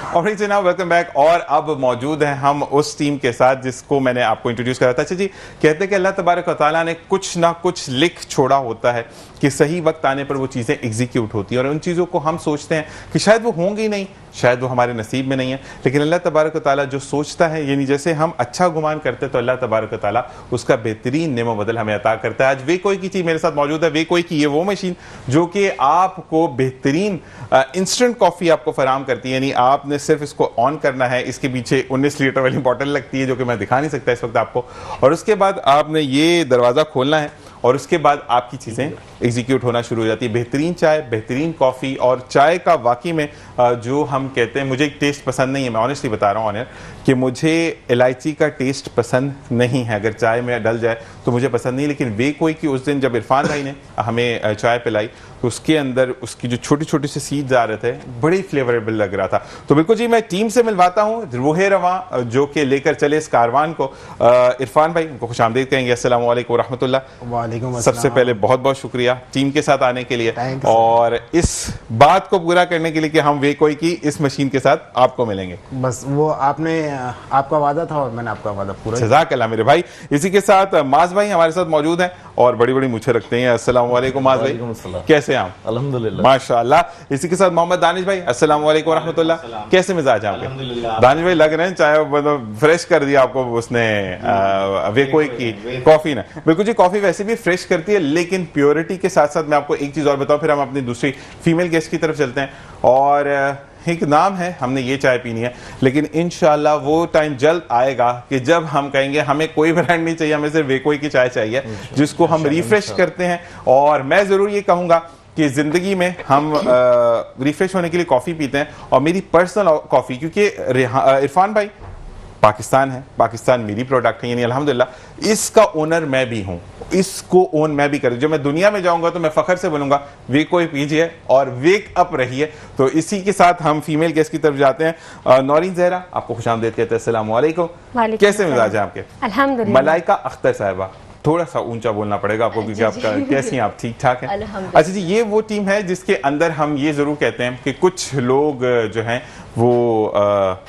और जनाब welcome back. और अब मौजूद हैं हम उस टीम के साथ जिसको मैंने आपको इंट्रोड्यूस करा था। अच्छा जी, कहते हैं कि अल्लाह तबारक व तआला ने कुछ ना कुछ लिख छोड़ा होता है कि सही वक्त आने पर वो चीज़ें एग्जीक्यूट होती हैं, और उन चीज़ों को हम सोचते हैं कि शायद वो होंगी नहीं, शायद वो हमारे नसीब में नहीं है, लेकिन अल्लाह तबारक व तआला जो सोचता है, यानी जैसे हम अच्छा गुमान करते हैं तो अल्लाह तबारक व तआला उसका बेहतरीन नेमो बदल हमें अता करता है। आज वे कोई की चीज़ मेरे साथ मौजूद है। वे कोई की ये वो मशीन जो कि आपको बेहतरीन इंस्टेंट कॉफ़ी आपको फराम करती है, यानी आपने सिर्फ इसको ऑन करना है। इसके पीछे 19 लीटर वाली बॉटल लगती है जो कि मैं दिखा नहीं सकता इस वक्त आपको, और उसके बाद आपने ये दरवाज़ा खोलना है और उसके बाद आपकी चीज़ें एग्जीक्यूट होना शुरू हो जाती है। बेहतरीन चाय, बेहतरीन कॉफ़ी, और चाय का वाकई में जो हम कहते हैं, मुझे एक टेस्ट पसंद नहीं है, मैं ऑनेस्टली बता रहा हूँ ऑनर कि मुझे इलायची का टेस्ट पसंद नहीं है। अगर चाय में डल जाए तो मुझे पसंद नहीं, लेकिन वे कोई कि उस दिन जब इरफान भाई ने हमें चाय पिलाई तो उसके अंदर उसकी जो छोटी छोटी से सीड्स आ रहे थे, बड़ी फ्लेवरेबल लग रहा था। तो बिल्कुल जी, मैं टीम से मिलवाता हूँ रूहे रवां जो कि लेकर चले इस कारवान को। इरफान भाई, उनको खुश आमदीद कहेंगे। अस्सलाम वालेकुम व रहमतुल्लाह। सबसे पहले बहुत बहुत शुक्रिया टीम के साथ आने के लिए और इस बात को पूरा करने के लिए कि हम वे कोई की इस मशीन के साथ आपको मिलेंगे। बस वो आपका वादा था और मैंने आपका वादा पूरा। जज़ाकल्लाह मेरे भाई। इसी के साथ माज भाई हमारे साथ मौजूद हैं और बड़ी बड़ी मूछें रखते हैं। अस्सलाम वालेकुम माज भाई, कैसे हैं आप? अल्हम्दुलिल्लाह माशाअल्लाह। इसी के साथ मोहम्मद दानिश भाई, अस्सलाम वालेकुम रहमतुल्लाह, कैसे मिजाज हैं आपके? दानिश भाई लग रहे हैं चाय मतलब फ्रेश कर दिया आपको उसने वे कोई की कॉफी ने। बिल्कुल जी, कॉफी वैसे भी फ्रेश करती है, लेकिन प्योरिटी के साथ साथ मैं आपको एक चीज और बताऊं, फिर हम अपनी दूसरी फीमेल गेस्ट की तरफ चलते हैं। और एक नाम है, हमने ये चाय पीनी है, लेकिन इंशाल्लाह वो टाइम जल्द आएगा कि जब हम कहेंगे हमें कोई ब्रांड नहीं चाहिए, हमें सिर्फ वे कोई की चाय चाहिए जिसको हम रिफ्रेश करते हैं। और मैं जरूर ये कहूंगा कि जिंदगी में हम रिफ्रेश होने के लिए कॉफी पीते हैं, और मेरी पर्सनल कॉफी, क्योंकि इरफान भाई पाकिस्तान है, पाकिस्तान मेरी प्रोडक्ट है, यानी अल्हम्दुलिल्लाह इसका ओनर मैं भी हूं, इसको ओन मैं भी करूँ। जब मैं दुनिया में जाऊंगा तो मैं फखर से बोलूंगा वे कोई पीजिए और वेक अप रहिए। तो इसी के साथ हम फीमेल गेस्ट की तरफ जाते हैं। नौरीन ज़हरा, आपको खुशामदीद कहते हैं। अस्सलाम वालेकुम, कैसे मिजाज है आपके? अल्हम्दुलिल्लाह। मलाइका अख्तर साहिबा, थोड़ा सा ऊंचा बोलना पड़ेगा आपको क्योंकि आपका कैसी हैं आप? ठीक ठाक हैं? अच्छा जी, ये वो टीम है जिसके अंदर हम ये जरूर कहते हैं कि कुछ लोग जो हैं वो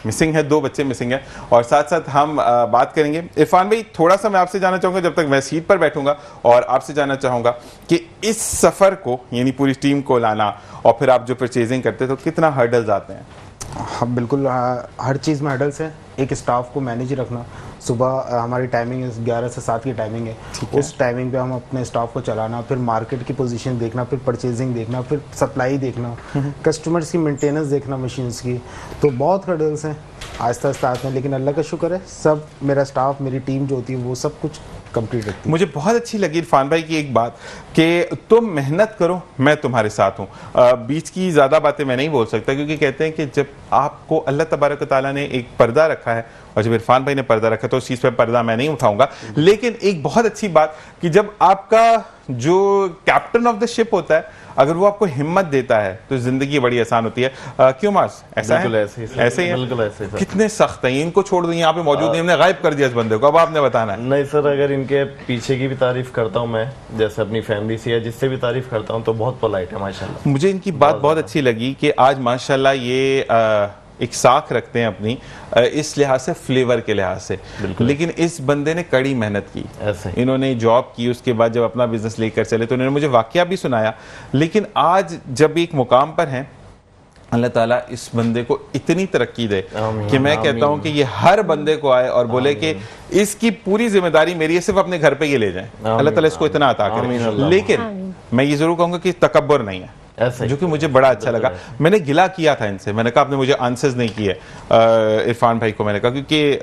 मिसिंग है, 2 बच्चे मिसिंग है, और साथ साथ हम बात करेंगे। इरफान भाई, थोड़ा सा मैं आपसे जानना चाहूँगा, जब तक मैं सीट पर बैठूंगा, और आपसे जानना चाहूँगा कि इस सफ़र को, यानी पूरी टीम को लाना और फिर आप जो परचेजिंग करते तो कितना हर्डल्स आते हैं? हाँ बिल्कुल, हर चीज़ में हर्डल्स है। एक स्टाफ को मैनेज रखना, सुबह हमारी टाइमिंग 11 से 7 की टाइमिंग है, उस टाइमिंग पे हम अपने स्टाफ को चलाना, फिर मार्केट की पोजीशन देखना, फिर परचेजिंग देखना, फिर सप्लाई देखना, कस्टमर्स की मेंटेनेंस देखना मशीन्स की। तो बहुत हर्डल्स हैं, आहिस्ता आहिस्ता आते हैं, लेकिन अल्लाह का शुक्र है, सब मेरा स्टाफ, मेरी टीम जो होती है वो सब कुछ कंप्लीट रखती है। मुझे बहुत अच्छी लगी इरफान भाई की एक बात कि तुम मेहनत करो, मैं तुम्हारे साथ हूँ। बीच की ज़्यादा बातें मैं नहीं बोल सकता, क्योंकि कहते हैं कि जब आपको अल्लाह तबारक ताला ने एक पर्दा रखा है, और जब इरफान भाई ने पर्दा रखा तो उस चीज़ पर पर्दा मैं नहीं उठाऊंगा, लेकिन एक बहुत अच्छी बात कि जब आपका जो कैप्टन ऑफ द शिप होता है, अगर वो आपको हिम्मत देता है तो जिंदगी बड़ी आसान होती है। क्यों मास? ऐसा है? ऐसे ही है, बिल्कुल ऐसे ही। कितने सख्त हैं, इनको छोड़ दो, यहाँ पे मौजूद नहीं, हमने गायब कर दिया इस बंदे को, अब आपने बताना है। नहीं सर, अगर इनके पीछे की भी तारीफ करता हूँ मैं, जैसे अपनी फैमिली से या जिससे भी तारीफ करता हूँ, तो बहुत पोलाइट है माशाल्लाह। मुझे इनकी बात बहुत अच्छी लगी कि आज माशाल्लाह ये एक साख रखते हैं अपनी, इस लिहाज से, फ्लेवर के लिहाज से, लेकिन इस बंदे ने कड़ी मेहनत की, ऐसे इन्होंने जॉब की, उसके बाद जब अपना बिजनेस लेकर चले तो इन्होंने मुझे वाकया भी सुनाया। लेकिन आज जब एक मुकाम पर हैं, अल्लाह ताला इस बंदे को इतनी तरक्की दे कि मैं कहता हूं कि ये हर बंदे को आए और बोले कि इसकी पूरी जिम्मेदारी मेरी है, सिर्फ अपने घर पे ये ले जाए, अल्लाह ताला इसको इतना अता करे। लेकिन मैं ये जरूर कहूंगा कि तकब्बुर नहीं है, जो कि मुझे बड़ा अच्छा लगा। मैंने गिला किया था इनसे, मैंने कहा आपने मुझे आंसर्स नहीं किए। इरफान भाई को मैंने कहा, क्योंकि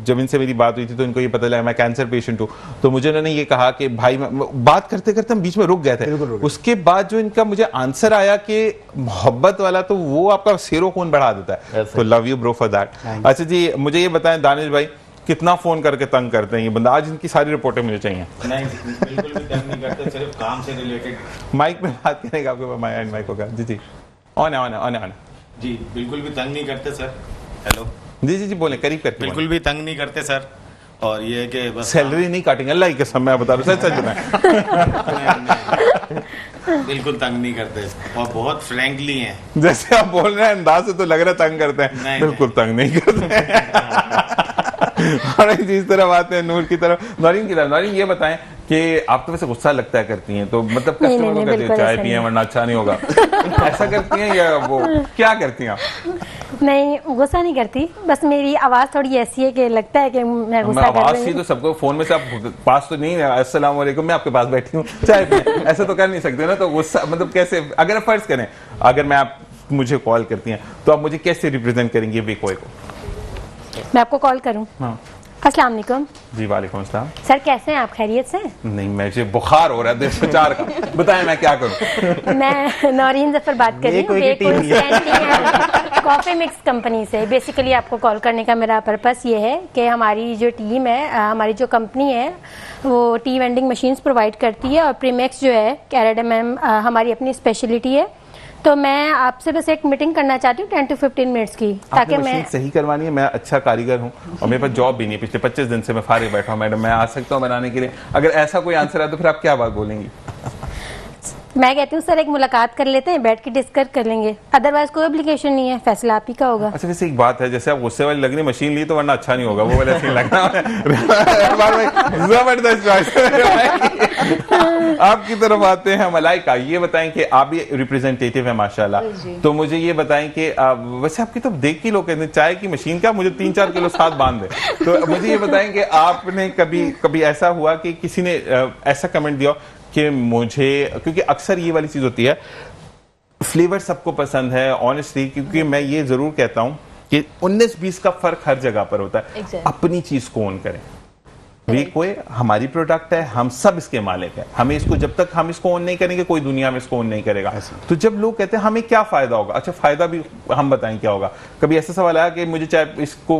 जब इनसे मेरी बात हुई थी तो इनको ये पता लगा मैं कैंसर पेशेंट हूँ, तो मुझे उन्होंने ये कहा कि भाई, बात करते करते हम बीच में रुक गए थे। उसके बाद जो इनका मुझे आंसर आया कि मोहब्बत वाला, तो वो आपका सेरो खून बढ़ा देता है। तो love you bro for that. अच्छा जी, मुझे ये बताएं दानिश भाई, कितना फोन करके तंग करते हैं ये बंदा? आज इनकी सारी रिपोर्टें मुझे चाहिए। नहीं, बिल्कुल भी तंग नहीं करते, सिर्फ काम से रिलेटेड। माइक में बात करेगा आपके माइक होगा? जी जी, ऑन है, ऑन है, ऑन है, ऑन है। जी बिल्कुल भी तंग नहीं करते सर। हेलो जी जी जी, बोले, करीब करके। बिल्कुल भी तंग नहीं करते सर, और ये है कि बस सैलरी नहीं काटेंगे, अल्लाह की कसम मैं बता रहा हूँ, सच सच में। बिल्कुल तंग नहीं करते और बहुत फ्रैंकली हैं। जैसे आप बोल रहे हैं अंदाज से तो लग रहा है तंग करते हैं, नहीं, बिल्कुल तंग नहीं करते हैं। और जिस तरफ आते हैं नूर की तरफ, नौरीन की तरफ, नौरीन ये बताएं कि आप तो वैसे गुस्सा लगता है करती हैं, तो मतलब नहीं, कस्टमर को नहीं, कहती है बिल्कुल चाय ऐसा पिए नहीं। वरना अच्छा नहीं होगा, ऐसा करती हैं या वो क्या करती हैं आप? नहीं, गुस्सा नहीं करती, बस मेरी आवाज़ थोड़ी ऐसी है कि लगता है कि मैं मैं गुस्सा कर आवाज रही सी हूँ। तो सबको फोन में से आप पास तो नहीं है, अस्सलाम वालेकुम मैं आपके पास बैठी हूँ चाय पिए, ऐसा तो कर नहीं सकते ना। तो गुस्सा मतलब कैसे, अगर आप फर्ज करें अगर मैं आप मुझे कॉल करती हैं तो आप मुझे कैसे रिप्रेजेंट करेंगे वेकोए को? मैं आपको कॉल करूँ? हाँ अस्सलाम वालेकुम जी, वालेकुम अस्सलाम। सर, कैसे हैं आप? खैरियत से? नहीं, मुझे बुखार हो रहा है 204 का, बताएं मैं क्या करूं? मैं नौरीन जफर बात कर रही हूँ, वेकोए की टीम है। कॉफी मिक्स कंपनी से। बेसिकली आपको कॉल करने का मेरा पर्पस ये है कि हमारी जो टीम है, हमारी जो कंपनी है वो टी वेंडिंग मशीन्स प्रोवाइड करती है और प्रीमेक्स जो है कैरेडमम हमारी अपनी स्पेशलिटी है। तो मैं आपसे बस एक मीटिंग करना चाहती हूँ 10 to 15 मिनट्स की, ताकि आपने मैं मशीन सही करवानी है। मैं अच्छा कारीगर हूँ और मेरे पास जॉब भी नहीं है, पिछले 25 दिन से मैं फारिग बैठा हूँ मैडम, मैं आ सकता हूँ बनाने के लिए? अगर ऐसा कोई आंसर है तो फिर आप क्या बात बोलेंगी? मैं कहती हूँ सर एक मुलाकात कर लेते हैं, बैठ के डिस्कस कर लेंगे, अदरवाइज कोई एप्लीकेशन नहीं है, फैसला आप ही का होगा। अच्छा वैसे एक बात है, जैसे आप गुस्से वाली लग रही मशीन ली तो वरना अच्छा नहीं होगा, वो वाला सीन लगना जबरदस्त चॉइस। आपकी तरफ आते हैं मलाइका, ये बताएं कि आप भी रिप्रेजेंटेटिव है माशाल्लाह, तो मुझे ये बताएं कि वैसे आपकी तो देख के लोग कहते हैं चाय की मशीन का मुझे 3-4 किलो साथ बांध दे, तो मुझे ये बताएं कि आपने कभी ऐसा हुआ कि किसी ने ऐसा कमेंट दिया कि मुझे, क्योंकि अक्सर ये वाली चीज होती है फ्लेवर सबको पसंद है ऑनेस्टली, क्योंकि मैं ये जरूर कहता हूं कि 19-20 का फर्क हर जगह पर होता है। Exactly. अपनी चीज को ओन करें, वेकोए हमारी प्रोडक्ट है, हम सब इसके मालिक हैं, हमें इसको जब तक हम इसको ओन नहीं करेंगे कोई दुनिया में इसको ओन नहीं करेगा। तो जब लोग कहते हैं हमें क्या फायदा होगा, अच्छा फायदा भी हम बताएं क्या होगा। कभी ऐसा सवाल आया कि मुझे चाहे इसको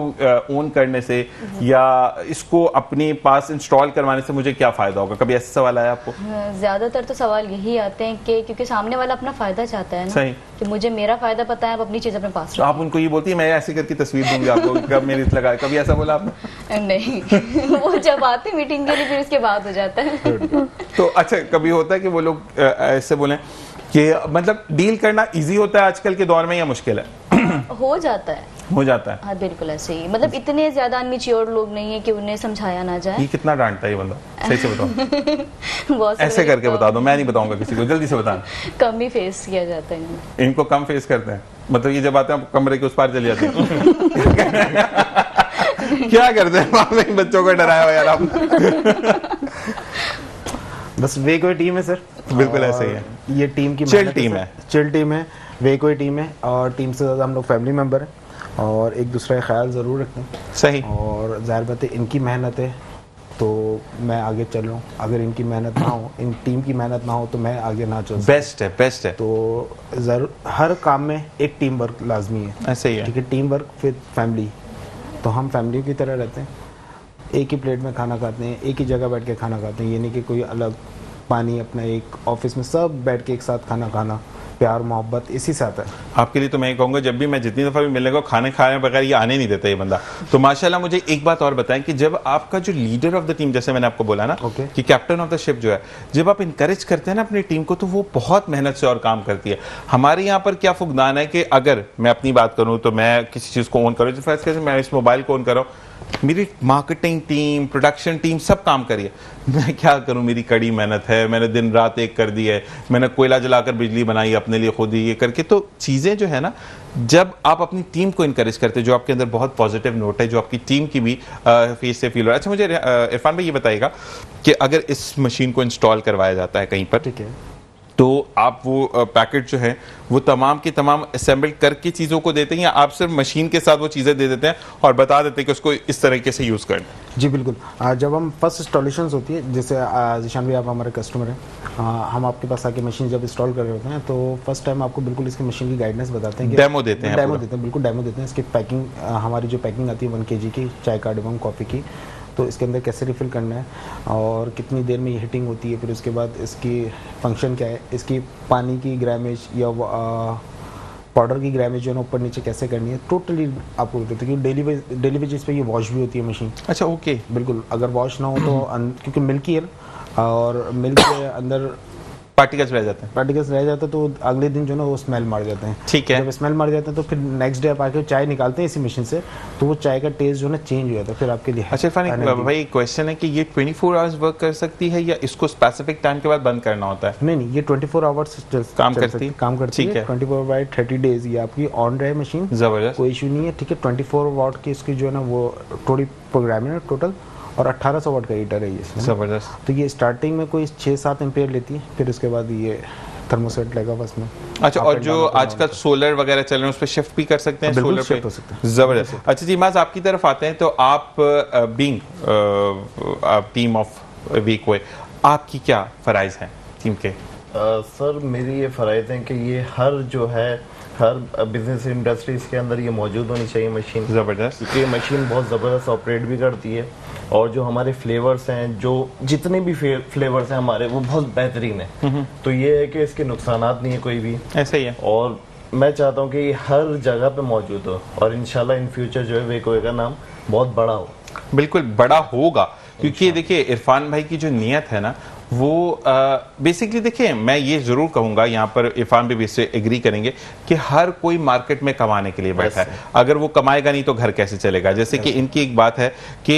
ओन करने से या इसको अपने पास इंस्टॉल करवाने से मुझे क्या फायदा होगा, कभी ऐसा सवाल आया आपको? ज्यादातर तो सवाल यही आते हैं कि क्योंकि सामने वाला अपना फायदा चाहता है ना, सही। कि मुझे मेरा फायदा पता है, आप अपनी चीज अपने पास तो आप उनको ये बोलती है मैं ऐसे करके तस्वीर दूंगी आपको, कब मेरी लगा, कभी ऐसा बोला आपने? रखो। नहीं वो जब आते मीटिंग के लिए फिर उसके बाद हो जाता है। तो अच्छा कभी होता है कि वो लोग ऐसे बोले कि मतलब डील करना इजी होता है आजकल के दौर में या मुश्किल है? हो जाता है, हो जाता है। हाँ बिल्कुल ऐसे ही, मतलब इतने ज्यादा अनमेच्योर लोग नहीं है कि उन्हें समझाया ना जाए। ये कितना डांटता है ये बंदा, सही से बताओ। बहुत सारे ऐसे करके तो बता दो, मैं नहीं बताऊंगा किसी को, जल्दी से बताना। कम ही फेस किया जाता है। इनको कम फेस करते हैं, मतलब ये जब आते हैं कमरे के उस पार चले जाते हैं। क्या करते हैं वहां पे बच्चों को डराया हुआ यार आप? बस वेकोए टीम है सर, बिल्कुल ऐसे ही है। ये टीम की Chill मेहनत team सर। है। चिल टीम है, वेकोए टीम है और टीम से ज़्यादा हम लोग फैमिली मेंबर हैं और एक दूसरे का ख्याल ज़रूर रखते हैं। सही। और जाहिर बात है इनकी मेहनत है तो मैं आगे चल रहा हूँ, अगर इनकी मेहनत ना हो, इन टीम की मेहनत ना हो तो मैं आगे ना चल सकता। बेस्ट है, बेस्ट है। तो ज़रूर हर काम में एक टीम वर्क लाजमी है, ऐसे ही है। ठीक है, टीम वर्क विद फैमिली। तो हम फैमिली की तरह रहते हैं, एक ही प्लेट में खाना खाते हैं, एक ही जगह बैठ के खाना खाते हैं, ये नहीं कि कोई अलग पानी अपना एक ऑफिस में सब बैठ के एक साथ खाना खाना, प्यार मोहब्बत इसी से आता है। आपके लिए तो मैं कहूंगा जब भी मैं जितनी दफा भी मिलने को खाने खाए बगैर ये आने नहीं देता ये बंदा। तो माशाल्लाह मुझे एक बात और बताएं कि जब आपका जो लीडर ऑफ द टीम, जैसे मैंने आपको बोला ना Okay. कि कैप्टन ऑफ द शिप जो है, जब आप इनकरेज करते हैं ना अपनी टीम को तो वो बहुत मेहनत से और काम करती है। हमारे यहाँ पर क्या फुकदान है कि अगर मैं अपनी बात करूँ तो मैं किसी चीज़ को ऑन करूँ, जैसे मैं इस मोबाइल को ऑन कर रहा हूँ, मेरी मार्केटिंग टीम, प्रोडक्शन टीम सब काम करिए, मैं क्या करूं, मेरी कड़ी मेहनत है, मैंने दिन रात एक कर दी है, मैंने कोयला जलाकर बिजली बनाई अपने लिए खुद ही ये करके। तो चीज़ें जो है ना, जब आप अपनी टीम को इनकरेज करते हैं, जो आपके अंदर बहुत पॉजिटिव नोट है, जो आपकी टीम की भी फेस से फील हो रहा है। अच्छा मुझे इरफान भाई ये बताइएगा कि अगर इस मशीन को इंस्टॉल करवाया जाता है कहीं पर, ठीक है, तो आप वो पैकेट जो है वो तमाम की तमाम असेंबल करके चीज़ों को देते हैं या आप सिर्फ मशीन के साथ वो चीज़ें दे देते हैं और बता देते हैं कि उसको इस तरीके से यूज़ करना? जी बिल्कुल। जब हम फर्स्ट इंस्टॉलेशन होती है, जैसे जिशान भाई आप हमारे कस्टमर हैं, हम आपके पास आके मशीन जब इंस्टॉल कर रहे होते हैं तो फर्स्ट टाइम आपको बिल्कुल इसकी मशीन की गाइडेंस बताते हैं कि डेमो देते हैं डेमो पूरा। देते हैं, बिल्कुल डेमो देते हैं। इसकी पैकिंग, हमारी जो पैकिंग आती है 1 kg की चाय कार्डेमम कॉफ़ी की, तो इसके अंदर कैसे रिफ़िल करना है और कितनी देर में ये हीटिंग होती है, फिर उसके बाद इसकी फंक्शन क्या है, इसकी पानी की ग्रामेज या पाउडर की ग्रामेज जो है ना ऊपर नीचे कैसे करनी है, टोटली आपको बताते हैं। क्योंकि डेली बेसिस पे ये वॉश भी होती है मशीन। अच्छा ओके। बिल्कुल, अगर वॉश ना हो तो क्योंकि मिल्क ही है ना, और मिल्क के अंदर पार्टिकल्स रह जाते हैं। पार्टिकल्स रह जाते हैं तो अगले दिन जो ना वो स्मेल मार जाते हैं। ठीक है। जब स्मेल मार जाते हैं तो फिर नेक्स्ट डे आप आके चाय निकालते हैं इसी मशीन से, तो वो चाय का टेस्ट जो ना चेंज हो जाता है, फिर आपके लिए अच्छा इरफान, एक भाई क्वेश्चन है कि ये 24 आवर्स वर्क कर सकती है या इसको स्पेसिफिक टाइम के बाद बंद करना होता है? नहीं, ये 24 आवर्स काम करती है। 24 बाय 30 डेज ये आपकी ऑन रहे मशीन, जबरदस्त, कोई इशू नहीं है। ठीक है, 24 वाट की इसकी जो है ना वो थोड़ी प्रोग्रामिंग है टोटल, और 1800 वाट का हीटर है ये इसमें। जबरदस्त। तो ये स्टार्टिंग में कोई 6-7 एम्पेयर लेती है, फिर उसके बाद ये थर्मोसेट लगा बस में। अच्छा, और जो आजकल सोलर वगैरह चल रहे हैं उस पर शिफ्ट भी कर सकते हैं? बिल्कुल सोलर शिफ्ट पे हो सकते हैं। जबरदस्त। अच्छा जी, माज आपकी तरफ आते हैं, तो आप बीइंग टीम ऑफ वीकवे, आपकी क्या फराइज हैं टीम के? सर मेरी ये फ़राइज़ हैं कि ये हर जो है हर बिजनेस इंडस्ट्रीज के अंदर ये मौजूद होनी चाहिए मशीन। जबरदस्त। क्योंकि ये मशीन बहुत ज़बरदस्त ऑपरेट भी करती है, और जो हमारे फ्लेवर्स हैं, जो जितने भी फ्लेवर्स हैं हमारे, वो बहुत बेहतरीन है। तो ये है कि इसके नुकसानात नहीं है कोई भी, ऐसा ही है। और मैं चाहता हूँ कि ये हर जगह पे मौजूद हो, और इंशाल्लाह इन फ्यूचर जो है वेकोए का नाम बहुत बड़ा हो। बिल्कुल बड़ा होगा, क्योंकि देखिए इरफान भाई की जो नियत है ना वो बेसिकली देखिए, मैं ये जरूर कहूंगा, यहाँ पर इरफान भी इससे एग्री करेंगे कि हर कोई मार्केट में कमाने के लिए बैठा है। अगर वो कमाएगा नहीं तो घर कैसे चलेगा? जैसे कि इनकी एक बात है कि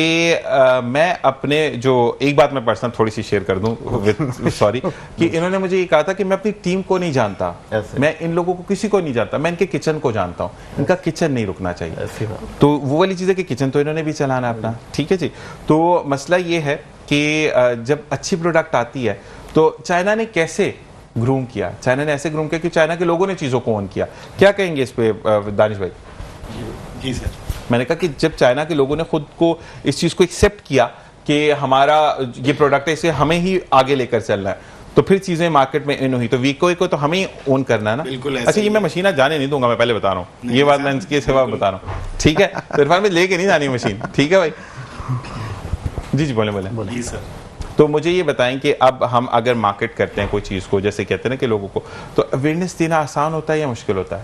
मैं अपने जो एक बात मैं पर्सनल थोड़ी सी शेयर कर दूं सॉरी, कि इन्होंने मुझे ये कहा था कि मैं अपनी टीम को नहीं जानता, मैं इन लोगों को किसी को नहीं जानता, मैं इनके किचन को जानता हूँ, इनका किचन नहीं रुकना चाहिए। तो वो वाली चीज़ है कि किचन तो इन्होंने भी चलाना अपना। ठीक है जी। तो मसला ये है कि जब अच्छी प्रोडक्ट आती है तो चाइना ने कैसे ग्रूम किया? चाइना ने ऐसे ग्रूम किया कि चाइना के लोगों ने चीज़ों को ऑन किया। क्या कहेंगे इस पे दानिश भाई? जी सर, मैंने कहा कि जब चाइना के लोगों ने खुद को इस चीज़ को एक्सेप्ट किया कि हमारा ये प्रोडक्ट है, इसे हमें ही आगे लेकर चलना है, तो फिर चीज़ें मार्केट में इन हुई। तो वीकोए को तो हमें ही ओन करना है ना। बिल्कुल। अच्छा, ये मैं मशीन जाने नहीं दूंगा, मैं पहले बता रहा हूँ, ये बात मैं इसके सिवा बता रहा हूँ। ठीक है, तो इरफान में लेके नहीं जानी मशीन। ठीक है भाई? जी जी, बोले। जी सर। तो मुझे ये बताएं कि अब हम अगर मार्केट करते हैं कोई चीज़ को, जैसे कहते हैं ना कि लोगों को, तो अवेयरनेस देना आसान होता है या मुश्किल होता है?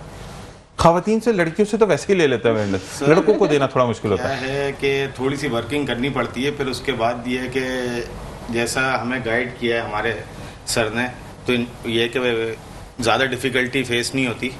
खवातीन से, लड़कियों से तो वैसे ही ले लेते हैं अवेयरनेस, लड़कों को देना थोड़ा मुश्किल होता क्या है कि थोड़ी सी वर्किंग करनी पड़ती है। फिर उसके बाद ये है कि जैसा हमें गाइड किया है हमारे सर ने, तो ये कि ज़्यादा डिफिकल्टी फेस नहीं होती।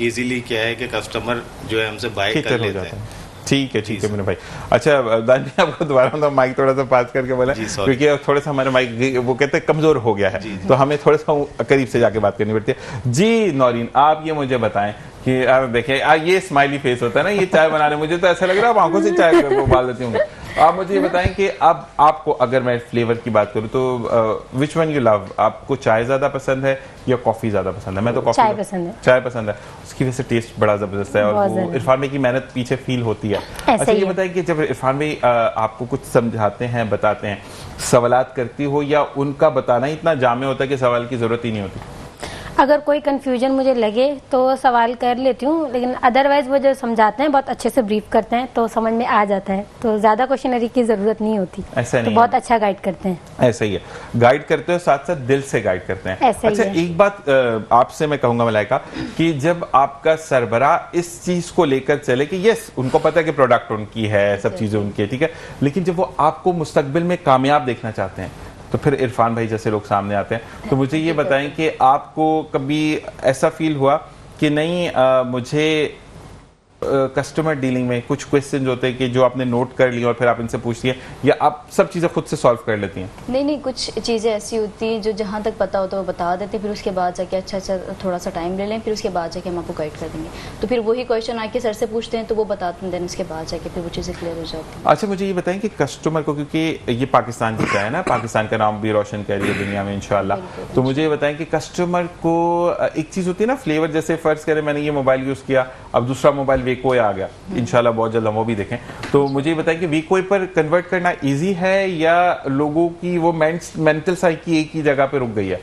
इजीली क्या है कि कस्टमर जो है हमसे बाय कर लेते हैं। ठीक है मेरे भाई। अच्छा दान जी, आपको दोबारा माइक थोड़ा सा पास करके बोला, क्योंकि थोड़ा सा हमारे माइक वो कहते हैं कमजोर हो गया है, तो हमें थोड़ा सा करीब से जाके बात करनी पड़ती है। जी नौरीन, आप ये मुझे बताएं कि आप देखिए ये स्माइली फेस होता है ना, ये चाय बनाने, मुझे तो ऐसा लग रहा है आप आंखों से चाय उबाल देती हूँ। आप मुझे ये बताएं कि अब आपको, अगर मैं फ्लेवर की बात करूँ तो विच वन यू लव? आपको चाय ज्यादा पसंद है या कॉफी ज्यादा पसंद है? मैं तो कॉफी, चाय पसंद है। चाय पसंद है, उसकी वजह से टेस्ट बड़ा जबरदस्त है, और वो इरफान भाई की मेहनत पीछे फील होती है। अच्छा ये बताएं कि जब इरफान भाई आपको कुछ समझाते हैं, बताते हैं, सवालात करती हो, या उनका बताना ही इतना जामे होता है कि सवाल की जरूरत ही नहीं होती? अगर कोई कंफ्यूजन मुझे लगे तो सवाल कर लेती हूँ, लेकिन अदरवाइज वो जो समझाते हैं बहुत अच्छे से ब्रीफ करते हैं तो समझ में आ जाता है, तो ज्यादा क्वेश्चनरी की जरूरत नहीं होती। ऐसा नहीं तो बहुत अच्छा गाइड करते हैं। ऐसा ही है, गाइड करते हो, साथ साथ दिल से गाइड करते हैं। ऐसा ही अच्छा है। एक बात आपसे मैं कहूंगा मलाइका, कि जब आपका सरबराह इस चीज को लेकर चले कि यस उनको पता है कि प्रोडक्ट उनकी है, सब चीजें उनकी है, ठीक है, लेकिन जब वो आपको मुस्तकबिल में कामयाब देखना चाहते हैं, तो फिर इरफान भाई जैसे लोग सामने आते हैं, तो मुझे ये बताएं कि आपको कभी ऐसा फील हुआ कि नहीं मुझे कस्टमर डीलिंग में कुछ क्वेश्चन होते हैं कि जो आपने नोट कर लिए और फिर आप इनसे पूछती हैं, या आप सब चीज़ें खुद से सॉल्व कर लेती हैं? नहीं, कुछ चीज़ें ऐसी होती हैं जो जहाँ तक पता होता है वो बता देते हैं, फिर उसके बाद जाके अच्छा थोड़ा सा टाइम ले लें, फिर उसके बाद जाके हम आपको गाइड कर देंगे। तो फिर वही क्वेश्चन आके सर से पूछते हैं तो वो बताते हैं, देन उसके बाद जाके फिर वो चीज़ें क्लियर हो जाती हैं। अच्छा मुझे ये बताएं कि कस्टमर को, क्योंकि ये पाकिस्तान की चाय है ना, पाकिस्तान का नाम भी रोशन कर रही है दुनिया में इंशाल्लाह, तो मुझे ये बताएं कि कस्टमर को एक चीज़ होती है ना फ्लेवर, जैसे फर्ज करें मैंने ये मोबाइल यूज़ किया, अब दूसरा मोबाइल वेकोए आ गया, इंशाल्लाह बहुत जल्द हम वो भी देखें, तो मुझे ये बताएं कि वेकोए पर कन्वर्ट करना इजी है या लोगों की वो मेंटल साइकी एक ही जगह पे रुक गई है?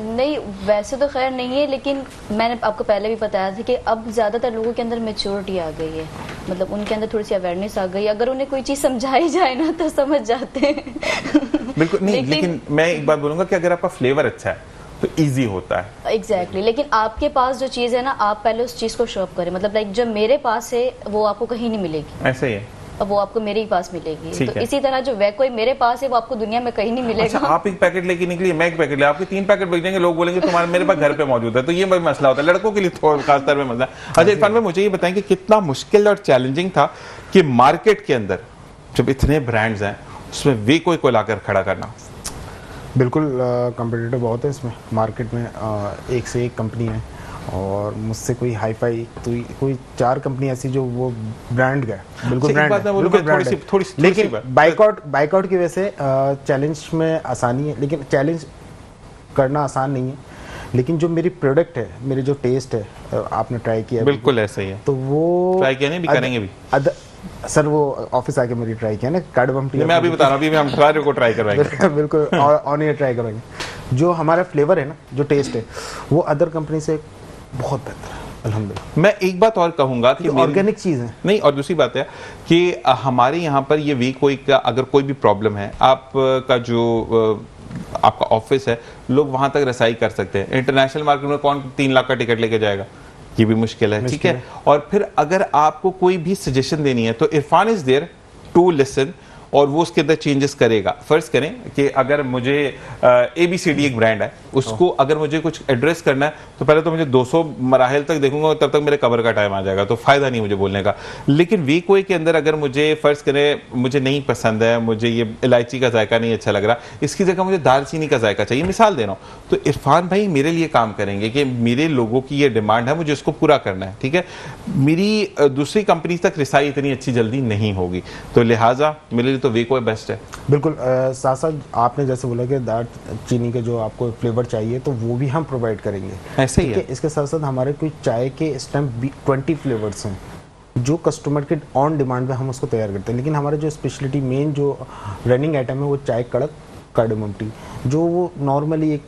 नहीं, वैसे तो खैर नहीं है, लेकिन मैंने आपको पहले भी बताया था कि अब ज़्यादातर लोगों के अंदर मैच्योरिटी आ गई है, मतलब उनके अंदर थोड़ी सी अवेयरनेस आ गई। अगर उन्हें कोई चीज़ समझाई जाए ना तो समझ जाते हैं। बिल्कुल नहीं, लेकिन मैं एक बात बोलूंगा कि अगर आपका फ्लेवर अच्छा है तो इजी होता है। एग्जैक्टली, लेकिन आपके पास जो चीज़ है ना, आप पहले उस चीज़ को शो अप करें, मतलब लाइक जो मेरे पास है वो आपको कहीं नहीं मिलेगी। ऐसा ही है। अब वो आपको मेरे ही पास मिलेगी। ठीक तो है। इसी तरह जो वैकोई मेरे पास है वो आपको दुनिया में कहीं नहीं अच्छा, मिलेगा। आप एक पैकेट लेके निकलिए, मैं एक पैकेट ले, आपके 3 पैकेट बिक जाएंगे, लोग बोलेंगे तुम्हारे मेरे पास घर पे मौजूद है। तो ये मसला होता है लड़कों के लिए, तो खास तौर पे मसला। अच्छा इरफान भाई, मुझे ये बताएं कि कितना मुश्किल और चैलेंजिंग था कि मार्केट के अंदर जब इतने ब्रांड्स हैं उसमें वीकोई को लाकर खड़ा करना। बिल्कुल कंपटीटर बहुत है इसमें, मार्केट में एक से एक कंपनी है और मुझसे कोई हाई फाई तो कोई 4 कंपनी ऐसी जो वो ब्रांड का है, बिल्कुल एक ब्रांड बात मैं है, बोलूं बिल्कुल कि ब्रांड है। थोड़ी सी लेकिन बात। बाइकआउट की वजह से चैलेंज में आसानी है, लेकिन चैलेंज करना आसान नहीं है। लेकिन जो मेरी प्रोडक्ट है, मेरे जो टेस्ट है, आपने ट्राई किया बिल्कुल ऐसा ही है, तो वो ट्राई किया नहीं भी करेंगे भी। सर वो ऑफिस आके मेरी ट्राई किया ना, कार्डमम टी। मैं अभी बता रहा हूँ, अभी हम सारे को ट्राई करवाएंगे। बिल्कुल ऑन एयर ट्राई करेंगे। जो हमारा फ्लेवर है ना, जो टेस्ट है, वो अदर कंपनी से बहुत बेहतर है अल्हम्दुलिल्लाह। मैं एक बात और कहूंगा कि ऑर्गेनिक चीज है नहीं, और दूसरी बात है कि हमारे यहाँ पर ये वीकोई का अगर कोई भी प्रॉब्लम है, आपका जो आपका ऑफिस है, लोग वहां तक रसाई कर सकते हैं। इंटरनेशनल मार्केट में कौन 3 लाख का टिकट लेके जाएगा, ये भी मुश्किल है। ठीक है, और फिर अगर आपको कोई भी सजेशन देनी है तो Irfan is there to listen, और वो उसके अंदर चेंजेस करेगा। फर्ज करें कि अगर मुझे ABCD एक ब्रांड है, उसको अगर मुझे कुछ एड्रेस करना है तो पहले तो मुझे 200 मराहल तक देखूंगा, तब तक मेरे कवर का टाइम आ जाएगा, तो फायदा नहीं मुझे बोलने का। लेकिन वीकोई के अंदर अगर मुझे फर्ज करें मुझे नहीं पसंद है, मुझे ये इलायची का जायका नहीं अच्छा लग रहा, इसकी जगह मुझे दालचीनी का जायका चाहिए, मिसाल दे रहा हूँ, तो इरफान भाई मेरे लिए काम करेंगे कि मेरे लोगों की ये डिमांड है, मुझे इसको पूरा करना है। ठीक है, मेरी दूसरी कंपनी तक रिसाई इतनी अच्छी जल्दी नहीं होगी, तो लिहाजा मेरे लिए तो वीकोई बेस्ट है। बिल्कुल। साथ साथ आपने जैसे बोला कि दाल चीनी के जो आपको फ्लेवर चाहिए तो वो भी हम प्रोवाइड करेंगे, ऐसे ही ठीक है। इसके साथ साथ हमारे कोई चाय के इस टाइम 20 फ्लेवर्स हैं जो कस्टमर के ऑन डिमांड पे हम उसको तैयार करते हैं। लेकिन हमारे जो स्पेशलिटी मेन जो रनिंग आइटम है वो चाय कड़क कार्डमम टी, जो वो नॉर्मली एक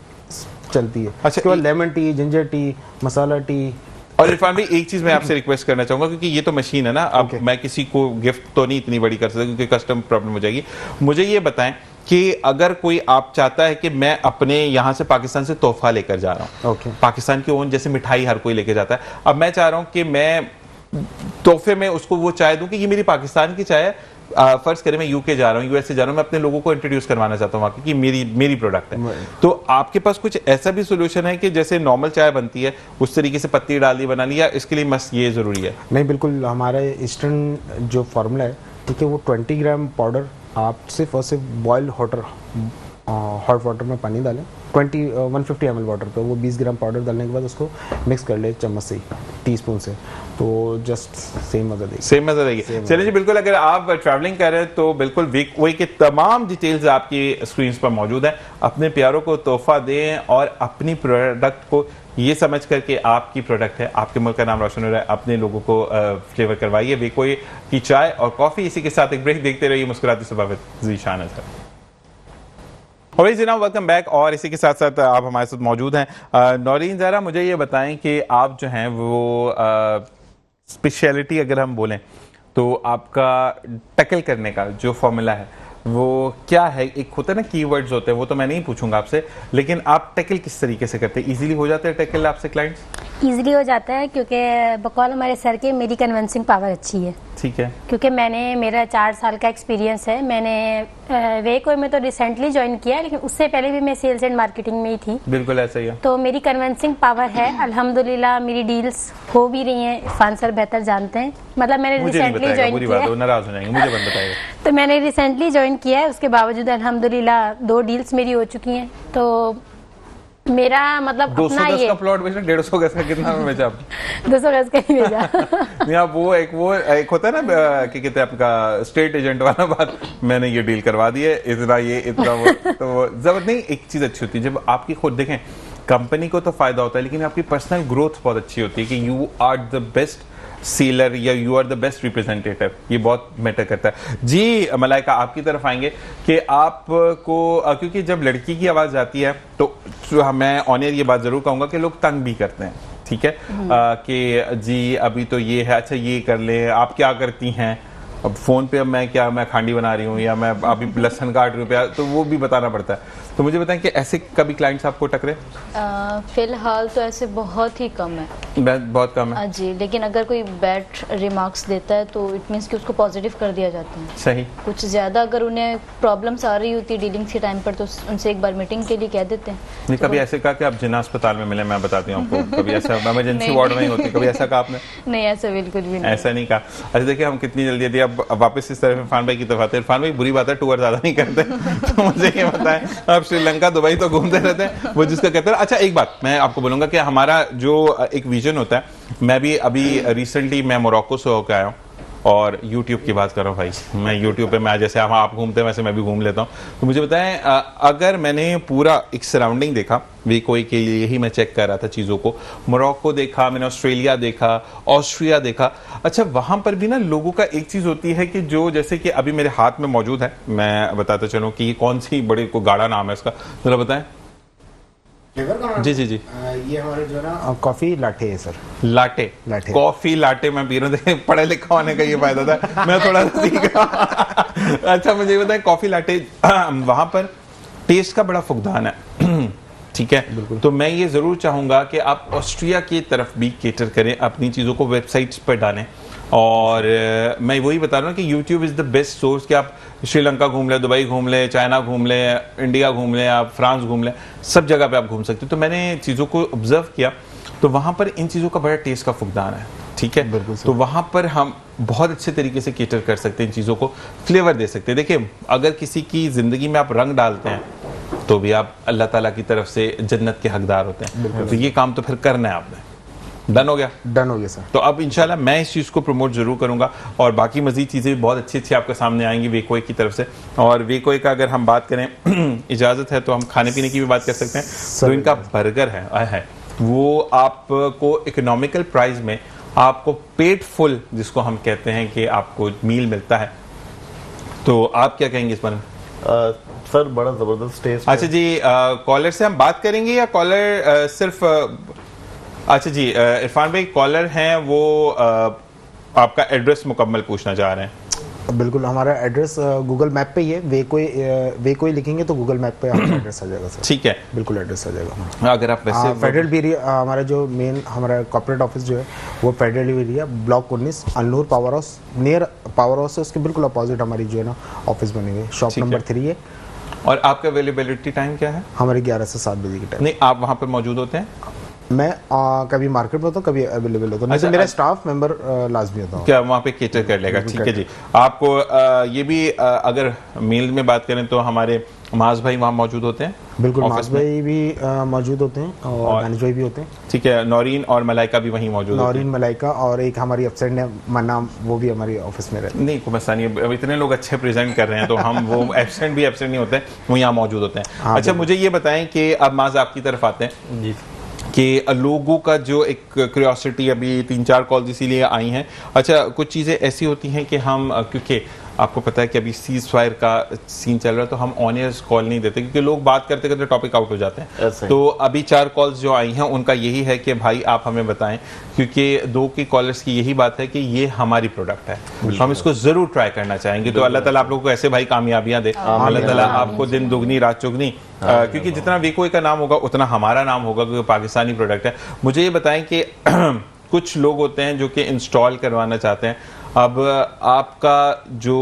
चलती है। अच्छा, उसके बाद लेमन टी, जिंजर टी, मसाला टी। और इरफान भाई एक चीज मैं आपसे रिक्वेस्ट करना चाहूंगा, क्योंकि ये तो मशीन है ना, अब मैं किसी को गिफ्ट तो नहीं इतनी बड़ी कर सकता क्योंकि कस्टम प्रॉब्लम हो जाएगी। मुझे ये बताएं कि अगर कोई आप चाहता है कि मैं अपने यहाँ से पाकिस्तान से तोहफा लेकर जा रहा हूँ, पाकिस्तान की ओन जैसे मिठाई हर कोई लेके जाता है, अब मैं चाह रहा हूँ कि मैं तोहफे में उसको वो चाय दूं कि ये मेरी पाकिस्तान की चाय है। फर्ज करें मैं यूके जा रहा हूँ, यूएस से जा रहा हूँ, मैं अपने लोगों को इंट्रोड्यूस करवाना चाहता हूँ कि मेरी प्रोडक्ट है, तो आपके पास कुछ ऐसा भी सोल्यूशन है कि जैसे नॉर्मल चाय बनती है उस तरीके से पत्ती डाल दी बना लिया, इसके लिए मस्त ये जरूरी है? नहीं, बिल्कुल। हमारे ईस्टर्न जो फार्मूला है, ठीक है, वो 20 ग्राम पाउडर आप सिर्फ और सिर्फ बॉयल हॉट वाटर में पानी डालें 150 ml वाटर पे, वो 20 ग्राम पाउडर डालने के बाद उसको मिक्स कर ले चम्मच से, टीस्पून से, तो जस्ट सेम मजा देगी। चलिए जी, बिल्कुल। अगर आप ट्रैवलिंग कर रहे हैं तो बिल्कुल वीकोई के तमाम डिटेल्स आपकी स्क्रीन पर मौजूद है। अपने प्यारों को तोहफा दें और अपनी प्रोडक्ट को ये समझ करके आपकी प्रोडक्ट है, आपके मुल्क का नाम रोशन हो रहा है, अपने लोगों को फ्लेवर करवाइए वीकोई की चाय और कॉफी। इसी के साथ एक ब्रेक देखते रहिए मुस्कुराती सुबह विद ज़ीशान अज़हर। जनाब वेलकम बैक। और इसी के साथ साथ आप हमारे साथ मौजूद हैं नौरीन। ज़रा मुझे ये बताएं कि आप जो हैं वो स्पेशलिटी अगर हम बोलें तो आपका टैकल करने का जो फॉर्मूला है वो क्या है? एक होता है ना कीवर्ड्स होते हैं, वो तो मैं नहीं पूछूंगा आपसे, लेकिन आप टैकल किस तरीके से करते हैं? इजीली हो जाता है टैकल आपसे क्लाइंट्स? इजीली हो जाता है क्योंकि बकौल हमारे सर के मेरी कन्विंसिंग पावर अच्छी है। ठीक है, क्योंकि मेरा 4 साल का एक्सपीरियंस है। मैंने वेकोई में तो रिसेंटली ज्वाइन किया है, लेकिन उससे पहले भी मैं सेल्स एंड मार्केटिंग में ही थी। बिल्कुल ऐसा ही है। तो मेरी कन्विंसिंग पावर है, अल्हम्दुलिल्लाह मेरी डील्स हो भी रही हैं। इरफान सर बेहतर जानते हैं, मतलब मैंने रिसेंटली ज्वाइन किया है। नाराज हो जाएंगे, मुझे बंद बताइए। तो मैंने रिसेंटली ज्वाइन किया है, उसके बावजूद अल्हम्दुलिल्लाह 2 डील्स मेरी हो चुकी हैं। तो मेरा मतलब 210 का प्लॉट बेचा, 150 गज का कितना में बेचा आप? 200 गज का ही बेचा। नहीं, आप वो एक होता है ना कि कहते हैं आपका स्टेट एजेंट वाला बात, मैंने ये डील करवा दी है, इतना ये इतना वो, तो वो जबरदस्त। नहीं, एक चीज अच्छी होती है जब आपकी खुद देखें, कंपनी को तो फायदा होता है लेकिन आपकी पर्सनल ग्रोथ बहुत अच्छी होती है कि you are the best seller या you are the best representative, ये बहुत मैटर करता है। जी मलाइका, आपकी तरफ आएंगे कि आपको क्योंकि जब लड़की की आवाज आती है तो मैं ऑन एयर ये बात जरूर कहूंगा कि लोग तंग भी करते हैं, ठीक है, कि जी अभी तो ये है, अच्छा ये कर ले, आप क्या करती हैं? अब फोन पे अब मैं खांडी बना रही हूँ या मैं अभी लहसन काट रही हूँ, तो वो भी बताना पड़ता है। तो मुझे बताएं कि ऐसे कभी क्लाइंट्स आपको टकरे? फिलहाल तो ऐसे बहुत ही कम है। बहुत कम है। जी, लेकिन अगर कोई बैड रिमार्क्स देता है तो इट मीन्स कि उसको पॉजिटिव कर दिया जाता है। सही। कुछ ज़्यादा अगर उन्हें प्रॉब्लम्स आ रही होती है डीलिंग्स के टाइम पर तो उनसे एक बार मीटिंग के लिए कह देते हैं। नहीं, कभी ऐसे कहा कि आप जिन्ना अस्पताल में मिले? मैं बताती हूँ आपको, कभी ऐसा इमरजेंसी वार्ड में ही होती, कभी ऐसा कहा आपने? नहीं, ऐसा बिल्कुल भी नहीं। ऐसा नहीं कहा। अच्छा देखिए, हम कितनी जल्दी जल्दी अब वापस इस तरफ इरफान भाई की तरफ आते हैं। इरफान भाई, बुरी बात है टूर ज्यादा नहीं करते तो मुझे ये बताएं, आप श्रीलंका दुबई तो घूमते रहते हैं, वो जिसका कहते हैं। अच्छा, एक बात मैं आपको बोलूंगा कि हमारा जो एक विजन होता है, मैं भी अभी रिसेंटली मैं मोरक्को से होकर आया हूँ और YouTube की बात कर रहा हूँ भाई, मैं YouTube पे मैं जैसे आप घूमते हैं वैसे मैं भी घूम लेता हूँ। तो मुझे बताएं, अगर मैंने पूरा एक सराउंडिंग देखा, वीकोई के लिए ही मैं चेक कर रहा था चीज़ों को, मोरक्को देखा मैंने, ऑस्ट्रेलिया देखा, ऑस्ट्रिया देखा। अच्छा, वहाँ पर भी ना लोगों का एक चीज़ होती है कि जो जैसे कि अभी मेरे हाथ में मौजूद है, मैं बताता चलूँ कि ये कौन सी बड़ी को गाढ़ा नाम है इसका, जरा बताएं। जी जी जी, ये हमारे जो है ना कॉफी लाटे है सर। लाटे, कॉफी लाटे मैं पी रहा हूँ, पढ़े लिखा होने का ये फायदा था, मैं थोड़ा सा सीखा। अच्छा, मुझे ये बताएं, कॉफी लाटे वहां पर टेस्ट का बड़ा फुकदान है, ठीक है? तो मैं ये जरूर चाहूंगा कि आप ऑस्ट्रिया की तरफ भी केटर करें, अपनी चीजों को वेबसाइट्स पर डालें। और मैं वही बता रहा हूँ कि YouTube is the best source कि आप श्रीलंका घूम ले, दुबई घूम ले, चाइना घूम ले, इंडिया घूम ले, आप फ्रांस घूम ले, सब जगह पे आप घूम सकते हो। तो मैंने चीज़ों को ऑब्जर्व किया, तो वहाँ पर इन चीज़ों का बड़ा टेस्ट का फुकदान है, ठीक है? तो वहाँ पर हम बहुत अच्छे तरीके से केटर कर सकते हैं, इन चीज़ों को फ्लेवर दे सकते हैं। देखिए, अगर किसी की ज़िंदगी में आप रंग डालते हैं तो भी आप अल्लाह ताला की तरफ से जन्नत के हकदार होते हैं। तो ये काम तो फिर करना है आपने। डन हो गया? डन हो गया सर। तो अब इंशाल्लाह मैं इस चीज़ को प्रमोट जरूर करूंगा और बाकी मजीद चीज़ें भी बहुत अच्छी अच्छी आपके सामने आएंगी वेकोई की तरफ से। और वेकोई का अगर हम बात करें इजाज़त है तो हम खाने पीने की भी बात कर सकते हैं। तो इनका बर्गर है वो आपको इकोनॉमिकल प्राइस में आपको पेट फुल, जिसको हम कहते हैं कि आपको मील मिलता है। तो आप क्या कहेंगे इस बारे में? सर, बड़ा ज़बरदस्त टेस्ट। अच्छा जी, कॉलर से हम बात करेंगे या कॉलर सिर्फ अच्छा जी, इरफान भाई कॉलर हैं, वो आपका एड्रेस मुकम्मल पूछना चाह रहे हैं। बिल्कुल, हमारा एड्रेस गूगल मैप पे ही है। वेकोई लिखेंगे तो गूगल मैप पे हमारा एड्रेस आ जाएगा सर। ठीक है, बिल्कुल एड्रेस आ जाएगा। अगर आप वैसे फेडरल भी हमारा जो मेन हमारा कॉर्पोरेट ऑफिस जो है वो फेडरल एरिया ब्लॉक 19 अनूर power house, near power house है, उसके बिल्कुल अपोजिट हमारी जो है ना ऑफिस बने हुए, शॉप नंबर 3 है। और आपका अवेलेबिलिटी टाइम क्या है? हमारे 11 से 7 बजे की टाइम। नहीं, आप वहाँ पर मौजूद होते हैं? मैं कभी मार्केट में होता हूँ, कभी अवेलेबल होता हूँ। अच्छा, मेरा स्टाफ मेंबर लाजमी होता है, क्या वहाँ पे केटर कर लेगा? ठीक है जी। आपको ये भी अगर मील में बात करें तो हमारे माज भाई वहाँ मौजूद होते हैं? बिल्कुल, माज भाई भी मौजूद होते हैं और दानिश भाई भी होते हैं। ठीक है, नौरीन और मलाइका भी वहीं मौजूद होते हैं? नौरीन, मलाइका और एक हमारी एब्सेंट है मन्ना, वो भी हमारी ऑफिस में रहते हैं। नहीं, कोई मसला नहीं है, इतने लोग अच्छे प्रेजेंट कर रहे हैं तो हम वो एब्सेंट भी एब्सेंट नहीं होते, वो यहाँ मौजूद होते हैं। अच्छा, मुझे ये बताएं कि अब माज आपकी तरफ आते हैं जी, कि लोगों का जो एक क्यूरियोसिटी, अभी 3-4 कॉल्स इसीलिए आई हैं। अच्छा, कुछ चीज़ें ऐसी होती हैं कि हम क्योंकि आपको पता है कि अभी सीज फायर का सीन चल रहा है तो हम ऑन एयर कॉल नहीं देते क्योंकि लोग बात करते करते टॉपिक आउट हो जाते हैं। तो अभी 4 कॉल्स जो आई हैं उनका यही है कि भाई आप हमें बताएं, क्योंकि 2 की कॉलर्स की यही बात है कि ये हमारी प्रोडक्ट है, हम इसको जरूर ट्राई करना चाहेंगे। तो अल्लाह ताला आप लोगों को ऐसे भाई कामयाबियां दे, अल्लाह ताला आपको दिन दुगनी रात चुगनी, क्योंकि जितना वेकोई का नाम होगा उतना हमारा नाम होगा क्योंकि पाकिस्तानी प्रोडक्ट है। मुझे ये बताएं कि कुछ लोग होते हैं जो कि इंस्टॉल करवाना चाहते हैं। अब आपका जो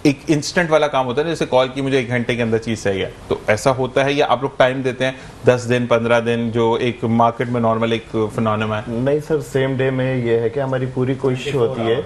एक इंस्टेंट वाला काम होता है, जैसे कॉल की मुझे 1 घंटे के अंदर चीज़ चाहिए, तो ऐसा होता है या आप लोग टाइम देते हैं 10 दिन 15 दिन जो एक मार्केट में नॉर्मल एक फिनोमेना है? नहीं सर, सेम डे में ये है कि हमारी पूरी कोशिश होती है,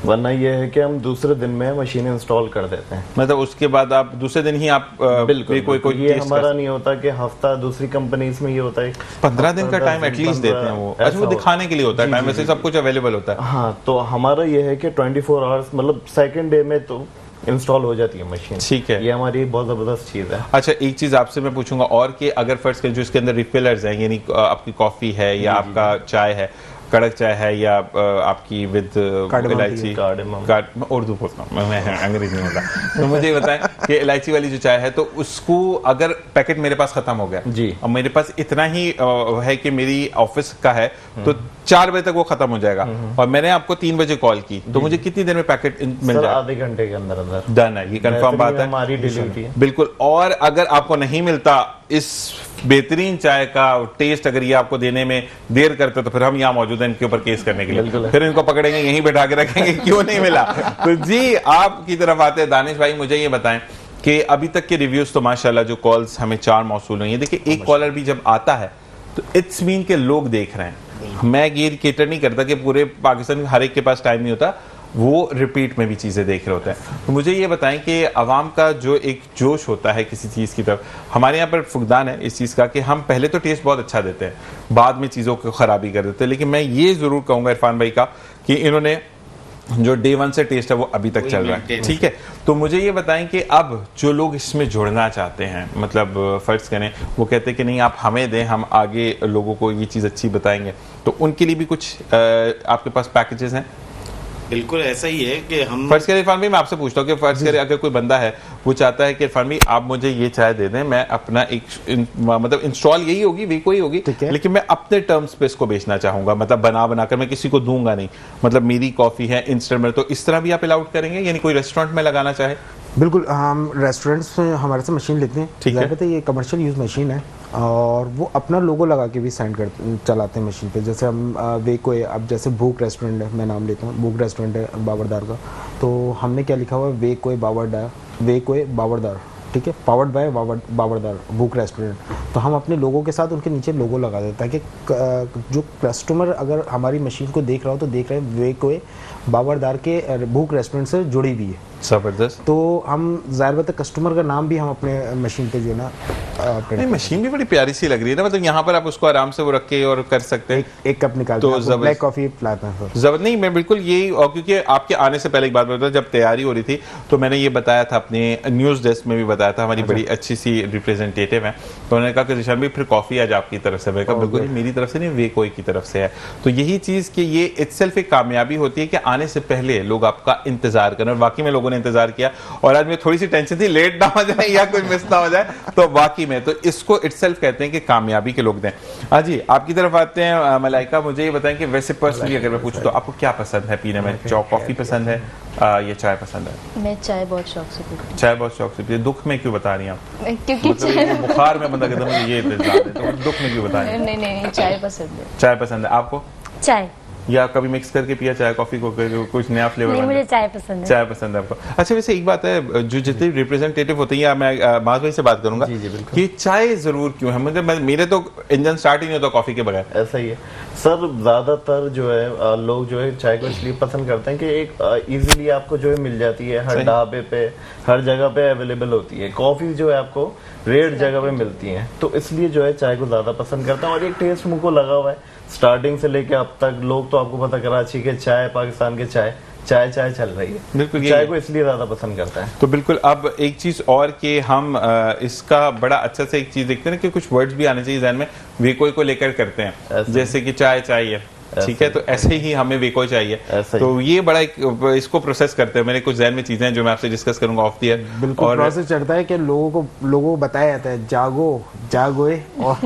वरना ये है कि हम दूसरे दिन में मशीन इंस्टॉल कर देते हैं। मतलब उसके बाद आप दूसरे दिन ही आप बिल्कुल कोई ये हमारा नहीं होता कि हफ्ता, दूसरी कंपनीज में ये होता है 15 दिन का टाइम एटलीस्ट देते हैं वो। अच्छा, वो दिखाने के लिए होता है टाइम, वैसे सब कुछ अवेलेबल होता है। हाँ, तो हमारा ये है कि 24 आवर्स, मतलब सेकंड डे में तो इंस्टॉल हो जाती है मशीन। ठीक है, ये हमारी बहुत जबरदस्त चीज है। अच्छा, एक चीज आपसे मैं पूछूंगा और कि अगर फर्स्ट जो इसके अंदर रिफिलर्स हैं, यानी आपकी कॉफी है या आपका चाय है, कड़क चाय है या आपकी विद Cardamom इलायची, cardamom। मैं उर्दू बोलता हूँ, मैं अंग्रेजी नहीं बोलता। तो मुझे ये बताएं कि इलायची वाली जो चाय है, तो उसको अगर पैकेट मेरे पास खत्म हो गया जी। और मेरे पास इतना ही है कि मेरी ऑफिस का है, तो 4 बजे तक वो खत्म हो जाएगा और मैंने आपको 3 बजे कॉल की, तो मुझे कितनी देर में पैकेट मिल सर जाएगा? आधे घंटे के अंदर अंदर डन है, ये कंफर्म बात है। हमारी डिलीवरी है। बिल्कुल। और अगर आपको नहीं मिलता इस बेहतरीन चाय का टेस्ट, अगर ये आपको देने में देर करते, तो फिर हम यहाँ मौजूद हैं इनके ऊपर केस करने के लिए, फिर इनको पकड़ेंगे, यहीं बैठा के रखेंगे, क्यों नहीं मिला। तो जी आपकी तरफ आते हैं दानिश भाई, मुझे ये बताएं कि अभी तक के रिव्यूज तो माशाल्लाह जो कॉल्स हमें 4 मौसूल हुई है। देखिए, एक कॉलर भी जब आता है तो इट्स मीन के लोग देख रहे हैं। मैं ये केटर नहीं करता कि पूरे पाकिस्तान में हर एक के पास टाइम नहीं होता, वो रिपीट में भी चीज़ें देख रहे होते हैं। तो मुझे ये बताएं कि अवाम का जो एक जोश होता है किसी चीज़ की तरफ, हमारे यहाँ पर फुकदान है इस चीज़ का कि हम पहले तो टेस्ट बहुत अच्छा देते हैं, बाद में चीज़ों को ख़राबी कर देते हैं। लेकिन मैं ये ज़रूर कहूँगा इरफान भाई का कि इन्होंने जो डे 1 से टेस्ट है वो अभी तक चल रहा है, ठीक है। तो मुझे ये बताएं कि अब जो लोग इसमें जुड़ना चाहते हैं, मतलब फर्ज करें वो कहते हैं कि नहीं आप हमें दें, हम आगे लोगों को ये चीज़ अच्छी बताएंगे, तो उनके लिए भी कुछ आपके पास पैकेजेस हैं? बिल्कुल ऐसा ही है कि हम फर्ज करें इरफान भाई, मैं आपसे पूछता हूँ कि फर्ज करें अगर कोई बंदा है वो चाहता है कि इरफान भाई आप मुझे ये चाय दे दें, मैं अपना मतलब इंस्टॉल यही होगी, वीको ही होगी, लेकिन मैं अपने टर्म्स पे इसको बेचना चाहूंगा, मतलब बना कर मैं किसी को दूंगा नहीं, मतलब मेरी कॉफी है इंस्टेंट में, तो इस तरह भी आप अलाउड करेंगे? यानी कोई रेस्टोरेंट में लगाना चाहे? बिल्कुल, हम रेस्टोरेंट्स में हमारे से मशीन लेते हैं, ठीक है। ज़्यादातर ये कमर्शियल यूज़ मशीन है और वो अपना लोगो लगा के भी सेंड कर चलाते हैं मशीन पे। जैसे हम वेको है, अब जैसे भूख रेस्टोरेंट है, मैं नाम लेता हूँ, भूख रेस्टोरेंट है बाबरदार का, तो हमने क्या लिखा हुआ है, वेको बाबरदार, ठीक है, पावर्ड बाय बाबरदार भूख रेस्टोरेंट। तो हम अपने लोगों के साथ उनके नीचे लोगो लगा देते हैं कि जो कस्टमर अगर हमारी मशीन को देख रहा हो तो देख रहे हैं वेको बाबरदार के भूख रेस्टोरेंट से जुड़ी हुई है। जबरदस्त। तो हम ज़ाहिर बात है कस्टमर का नाम भी हम अपने मशीन पे जो है ना नहीं, मशीन भी बड़ी प्यारी सी लग रही है ना, मतलब यहाँ पर आप उसको आराम से वो रख के और कर सकते हैं। एक कप निकाल तो तो ब्लैक कॉफ़ी पिलाते हैं सर। जबरदस्त। नहीं, मैं बिल्कुल यही, और क्योंकि आपके आने से पहले एक बात बता, जब तैयारी हो रही थी तो मैंने ये बताया था, अपने न्यूज़ डेस्क में भी बताया था, हमारी बड़ी अच्छी सी रिप्रेजेंटेटिव है, तो उन्होंने कहा कि जिशान भाई फिर कॉफ़ी आज आपकी तरफ से। मैं कहा बिल्कुल मेरी तरफ से नहीं, वे कोई की तरफ से है। तो यही चीज़ कि ये इटसेल्फ एक कामयाबी होती है कि आने से पहले लोग आपका इंतजार करें, और वाकई में लोगों ने इंतजार किया। और आज मैं थोड़ी सी टेंशन थी लेट ना हो जाए या कोई मिस ना हो जाए, तो वाकई में तो इसको इटसेल्फ कहते हैं कि कामयाबी के लोग दें। हाँ जी, आपकी तरफ आते हैं मलाइका, मुझे ये बताएं कि वैसे पर्सनली अगर मैं पूछूं तो आपको क्या पसंद है पीने में? कॉफी पसंद है या चाय पसंद है? मैं चाय बहुत शौक से पीती हूँ। चाय बहुत शौक से पीती है। दुख में क्यों बता रही हैं आप? क्योंकि मतलब वो बुखार में बंदा कहता है मुझे ये इंतजार है, तो दुख में क्यों बता रही हैं? नहीं, चाय पसंद है। चाय पसंद है आपको? चाय। या कभी मिक्स करके पिया चाय कॉफी को, कुछ नया फ्लेवर? नहीं, मुझे चाय पसंद है। चाय पसंद है आपको। अच्छा, वैसे एक बात है, जो जितने रिप्रेजेंटेटिव होते हैं, या मैं माज भाई से बात करूंगा कि चाय जरूर क्यों है? मतलब मेरे तो इंजन स्टार्ट ही नहीं होता कॉफी के बगैर। ऐसा ही है सर, ज्यादातर जो है लोग जो है चाय को इसलिए पसंद करते हैं कि एक इजीली आपको जो है मिल जाती है, हर ढाबे पे हर जगह पे अवेलेबल होती है। कॉफी जो है आपको रेयर जगह पे मिलती है, तो इसलिए जो है चाय को ज्यादा पसंद करता है। और एक टेस्ट मुंह को लगा हुआ है स्टार्टिंग से लेके अब तक। लोग तो आपको पता, कराची के चाय, पाकिस्तान के चाय चल रही है, बिल्कुल चाय को इसलिए ज्यादा पसंद करता है। तो बिल्कुल, अब एक चीज और कि हम इसका बड़ा अच्छा से एक चीज देखते हैं ना कि कुछ वर्ड्स भी आने चाहिए ज़हन में, वेको को लेकर करते हैं, जैसे कि चाय चाहिए, ठीक है, तो ऐसे ही हमें वेको चाहिए। तो ये बड़ा इसको प्रोसेस करते हैं। मेरे कुछ ज़हन में चीजें हैं जो मैं आपसे डिस्कस करूंगा ऑफ द एयर। बिल्कुल, और प्रोसेस चढ़ता है कि लोगों को बताया जाता है जागो और